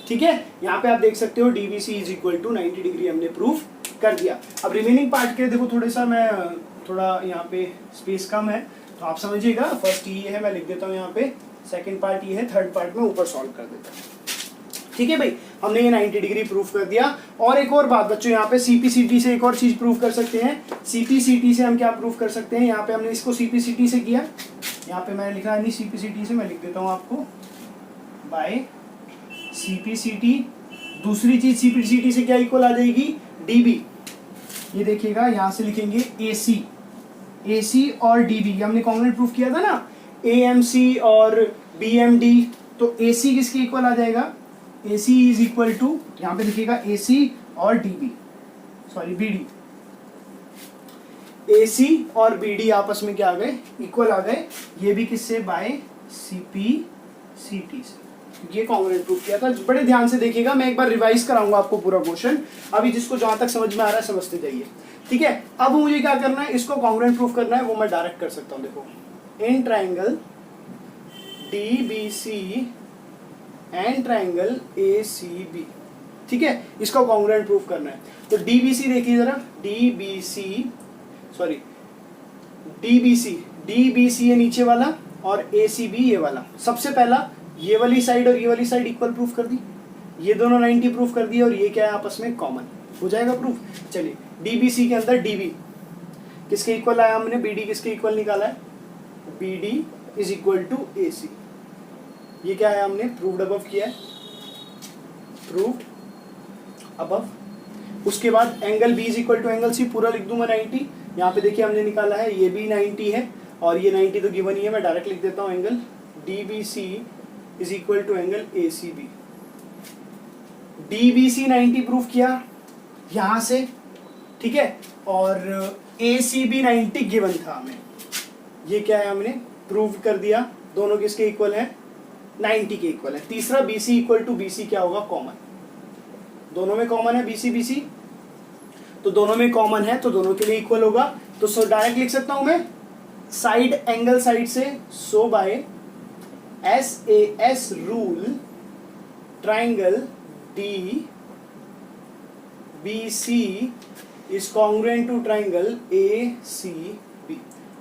A: ठीक है। यहाँ पे आप देख सकते हो DBC is equal to 90 degree हमने प्रूव कर दिया। अब रिमेनिंग पार्ट के लिए देखो थोड़ा सा मैं यहाँ पे स्पेस कम है तो आप समझिएगा। फर्स्ट ये है, मैं लिख देता हूँ यहाँ पे, सेकंड पार्ट ये है, थर्ड पार्ट में ऊपर सॉल्व कर देता हूँ, ठीक है भाई। हमने ये 90 डिग्री प्रूफ कर दिया। और एक और बात बच्चों, यहाँ पे CPCT से एक और चीज प्रूफ कर सकते हैं। CPCT से हम क्या प्रूफ कर सकते हैं, यहाँ पे हमने इसको CPCT से किया, यहाँ पे मैंने लिखा नहीं CPCT से, मैं लिख देता हूँ आपको बाय CPCT। दूसरी चीज CPCT से क्या इक्वल आ जाएगी, DB। ये देखिएगा यहाँ से लिखेंगे AC और DB, ये हमने कॉन्ग्रुएंट प्रूफ किया था ना, AMC और BMD। तो AC किसके इक्वल आ जाएगा, AC इज इक्वल टू, यहाँ पे लिखिएगा AC और DB, सॉरी BD। AC और BD आपस में क्या आ गए, इक्वल आ गए। ये भी किससे, बाय CPCT से, ये कॉन्ग्रुएंट प्रूफ किया था। बड़े ध्यान से देखिएगा, मैं एक बार रिवाइज कराऊंगा आपको पूरा क्वेश्चन, अभी जिसको जहां तक समझ में आ रहा है समझते जाइए, ठीक है। अब मुझे क्या करना है, इसको कॉन्ग्रुएंट प्रूफ करना है, वो मैं डायरेक्ट कर सकता हूँ। देखो in triangle DBC and triangle ACB, ठीक है, इसका कॉन्ग्रुएंट प्रूफ करना है। तो DBC देखिए जरा, DBC ये नीचे वाला और ACB ये वाला। सबसे पहला ये वाली साइड और ये वाली साइड इक्वल प्रूफ कर दी, ये दोनों 90 प्रूफ कर दिए, और ये क्या है आपस में कॉमन, हो जाएगा प्रूफ। चलिए DBC के अंदर DB किसके इक्वल आया, हमने BD किसके इक्वल निकाला है, BD is equal to AC। ये क्या है, हमने प्रूव्ड अबव किया है, प्रूव्ड अबव। उसके बाद angle B is equal to angle C, पूरा लिख दूंगा 90। यहाँ पे देखिए हमने निकाला है, ये भी 90 है और ये 90 तो गिवन ही है, मैं डायरेक्ट लिख देता हूँ angle DBC is equal to angle ACB। DBC 90 proof किया यहाँ से, ठीक है, और ACB 90 गिवन था हमें, ये क्या है हमने प्रूव कर दिया। दोनों किसके इक्वल है, 90 के इक्वल है। तीसरा BC इक्वल टू BC क्या होगा, कॉमन, दोनों में कॉमन है BC, तो दोनों में कॉमन है तो दोनों के लिए इक्वल होगा। तो सो डायरेक्ट लिख सकता हूं मैं साइड एंगल साइड से, so by SAS rule triangle DBC is congruent to triangle ACB।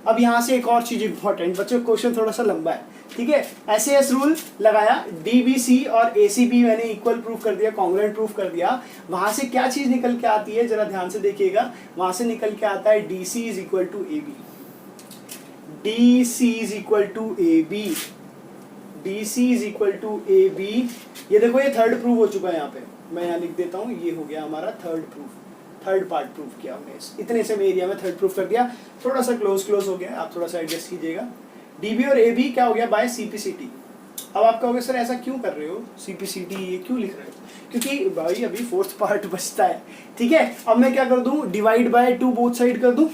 A: अब यहाँ से एक और चीज इंपॉर्टेंट बच्चों, क्वेश्चन थोड़ा सा लंबा है, ठीक है। SAS रूल लगाया, DBC और ACB मैंने इक्वल प्रूफ कर दिया, कॉन्ग्रुएंट प्रूफ कर दिया। वहां से क्या चीज निकल के आती है, जरा ध्यान से देखिएगा। वहां से निकल के आता है DC is equal to AB, DC is equal to AB, DC is equal to AB। ये देखो ये थर्ड प्रूफ हो चुका है, यहाँ पे मैं यहाँ लिख देता हूँ, ये हो गया हमारा third proof, third part proof किया हमने। इतने से एरिया में थर्ड प्रूफ कर दिया, थोड़ा सा क्लोज हो गया, आप थोड़ा सा एडजस्ट कीजिएगा। DB और AB क्या हो गया, बाय CPCT। अब आप कहोगे सर ऐसा क्यों कर रहे हो, CPCT ये क्यों लिख रहे हो, क्योंकि भाई अभी फोर्थ पार्ट बचता है, ठीक है। अब मैं क्या कर दूं, डिवाइड बाय 2 बोथ साइड कर दूं,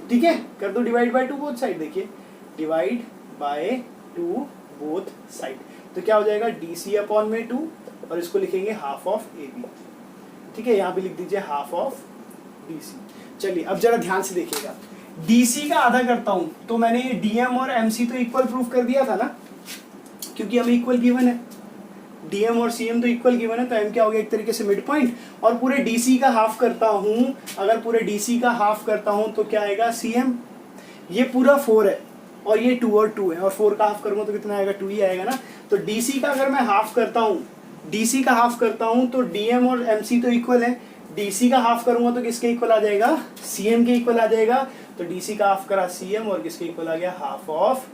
A: ठीक है, कर दो डिवाइड बाय 2 बोथ साइड। देखिए डिवाइड बाय 2 बोथ साइड, तो क्या हो जाएगा DC अपॉन में 2, और इसको लिखेंगे हाफ ऑफ AB, ठीक है। यहाँ पे लिख दीजिए हाफ ऑफ DC। चलिए अब जरा ध्यान से देखिएगा, DC का आधा करता हूं तो मैंने ये DM और MC तो इक्वल प्रूफ कर दिया था ना, क्योंकि हमें इक्वल गिवन है, DM और CM तो इक्वल गिवन है, तो M क्या हो गया एक तरीके से मिड पॉइंट। और पूरे DC का हाफ करता हूं, अगर पूरे DC का हाफ करता हूं तो क्या आएगा CM। ये पूरा 4 है और ये 2 और 2 है, और 4 का हाफ करूंगा तो कितना आएगा, 2 ही आएगा ना। तो DC का अगर मैं हाफ करता हूँ, DC का हाफ करता हूँ तो DM और MC तो इक्वल है, DC का हाफ करूंगा तो किसके इक्वल आ जाएगा, CM के इक्वल आ जाएगा। तो DC का हाफ करा CM और किसके इक्वल आ गया, हाफ ऑफ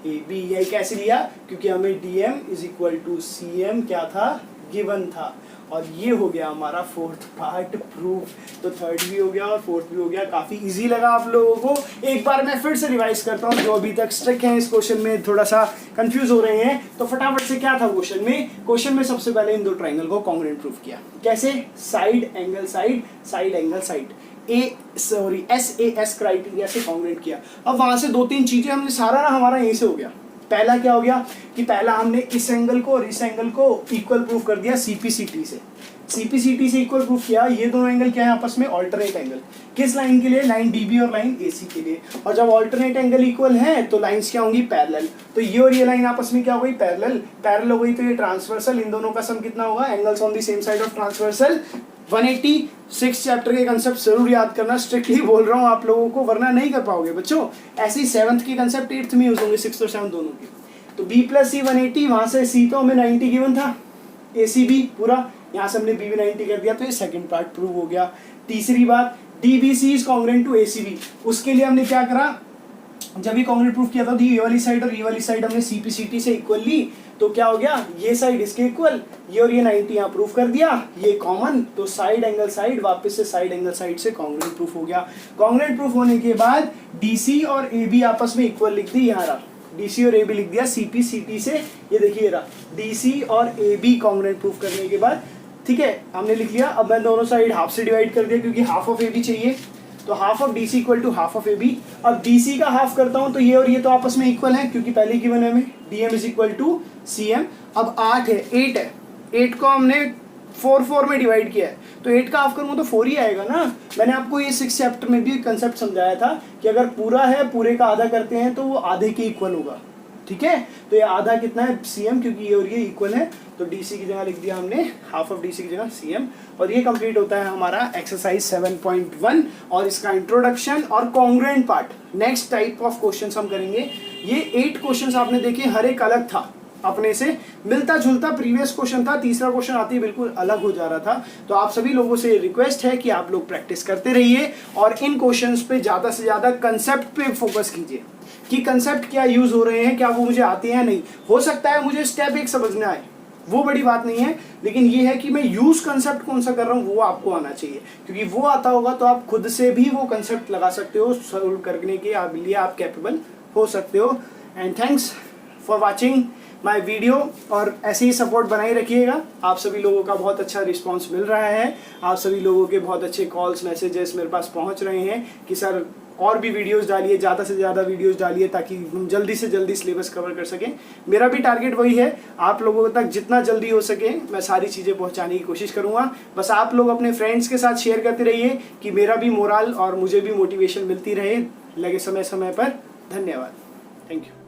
A: AB। यही कैसे लिया, क्योंकि हमें DM is equal to CM क्या था, गिवन था। और ये हो गया हमारा फोर्थ पार्ट प्रूफ। तो थर्ड भी हो गया और फोर्थ भी हो गया। काफी इजी लगा आप लोगों को। एक बार मैं फिर से रिवाइज करता हूँ, जो अभी तक स्ट्रिक हैं इस क्वेश्चन में, थोड़ा सा कंफ्यूज हो रहे हैं, तो फटाफट से क्या था क्वेश्चन में सबसे पहले इन दो ट्राइंगल को कॉन्ग्रुएंट प्रूफ किया। कैसे, side angle side, side angle side, SAS criteria से कॉन्ग्रुएंट किया। अब वहां से 2-3 चीजें हमने सारा ना हमारा यहीं से हो गया। पहला क्या हो गया कि पहला हमने इस एंगल को और इस एंगल को इक्वल प्रूफ कर दिया CPCT से। CPCT से इक्वल प्रूफ किया। ये दोनों एंगल क्या है आपस में? Alternate angle. किस लाइन के लिए? लाइन DB और लाइन AC के लिए। और जब ऑल्टरनेट एंगल इक्वल है तो लाइंस क्या होंगी? पैरेलल। तो ये और ये लाइन आपस में क्या हो गई? पैरेलल। पैरेलल हो गई तो ये ट्रांसवर्सल। इन दोनों का सम कितना होगा? Angles on the same side of transversal 180। 6 chapter के कंसेप्ट जरूर याद करना, स्ट्रिक्टली बोल रहा हूँ आप लोगों को, वरना नहीं कर पाओगे बच्चों। ऐसे ही 7th के कंसेप्ट 8th में यूज होंगे, 6th और 7th दोनों के। तो B + C 180, वहां से C तो हमें 90 गिवन था, ACB पूरा, यहाँ से हमने B भी 90 कर दिया, तो ये सेकंड पार्ट प्रूव हो गया। तीसरी बात, DBC is congruent to ACB। उसके लिए हमने क्या करा? जब ये कॉन्ग्रुएंट प्रूफ किया था तो ये वाली साइड और ये वाली साइड हमने CPCT से इक्वल ली, तो क्या हो गया? ये साइड इसके इक्वल, ये और ये 90 यहाँ प्रूफ कर दिया, ये कॉमन, तो साइड एंगल साइड वापस से साइड एंगल साइड से कॉन्ग्रुएंट प्रूफ हो गया। कॉन्ग्रुएंट प्रूफ होने के बाद DC और AB आपस में इक्वल लिख दी, यहाँ रहा DC और AB लिख दिया CPCT से, ये देखिए रहा DC और AB कॉन्ग्रुएंट प्रूफ करने के बाद, ठीक है, हमने लिख लिया। अब मैं दोनों साइड हाफ से डिवाइड कर दिया क्योंकि हाफ ऑफ AB चाहिए, तो half of DC equal to half of AB। अब DC का हाफ करता हूं तो ये और ये तो आपस में इक्वल है क्योंकि पहले गिवन है हमें DM is equal to CM। अब 8 है, 8 है, 8 को हमने 4 में डिवाइड किया है, तो 8 का हाफ करूंगा तो 4 ही आएगा ना। मैंने आपको ये 6 चैप्टर में भी कंसेप्ट समझाया था कि अगर पूरा है पूरे का आधा करते हैं तो वो आधे के इक्वल होगा, ठीक है। तो ये आधा कितना है? CM, क्योंकि ये और ये इक्वल है, तो DC की जगह लिख दिया हमने हाफ ऑफ DC की जगह CM। और ये कंप्लीट होता है हमारा एक्सरसाइज 7.1 और इसका इंट्रोडक्शन और congruent part. Next type of questions हम करेंगे। ये 8 क्वेश्चंस आपने देखे, हर एक अलग था, अपने से मिलता जुलता प्रीवियस क्वेश्चन था, तीसरा क्वेश्चन आती बिल्कुल अलग हो जा रहा था। तो आप सभी लोगों से रिक्वेस्ट है कि आप लोग प्रैक्टिस करते रहिए और इन क्वेश्चंस पे ज़्यादा से ज़्यादा कंसेप्ट पे फोकस कीजिए कि कंसेप्ट क्या यूज हो रहे हैं, क्या वो मुझे आते हैं नहीं। हो सकता है मुझे स्टेप 1 समझना आए, वो बड़ी बात नहीं है, लेकिन ये है कि मैं यूज कंसेप्ट कौन सा कर रहा हूँ वो आपको आना चाहिए, क्योंकि वो आता होगा तो आप खुद से भी वो कंसेप्ट लगा सकते हो, सॉल्व करने के लिए आप कैपेबल हो सकते हो। And thanks for watching my video, और ऐसे ही सपोर्ट बनाए रखिएगा। आप सभी लोगों का बहुत अच्छा रिस्पांस मिल रहा है, आप सभी लोगों के बहुत अच्छे कॉल्स मैसेजेस मेरे पास पहुंच रहे हैं कि सर और भी वीडियोस डालिए, ज़्यादा से ज़्यादा वीडियोस डालिए ताकि हम जल्दी से जल्दी सिलेबस कवर कर सकें। मेरा भी टारगेट वही है, आप लोगों तक जितना जल्दी हो सके मैं सारी चीज़ें पहुंचाने की कोशिश करूंगा। बस आप लोग अपने फ्रेंड्स के साथ शेयर करते रहिए कि मेरा भी मोरल और मुझे भी मोटिवेशन मिलती रहे लगे समय समय पर। धन्यवाद, थैंक यू।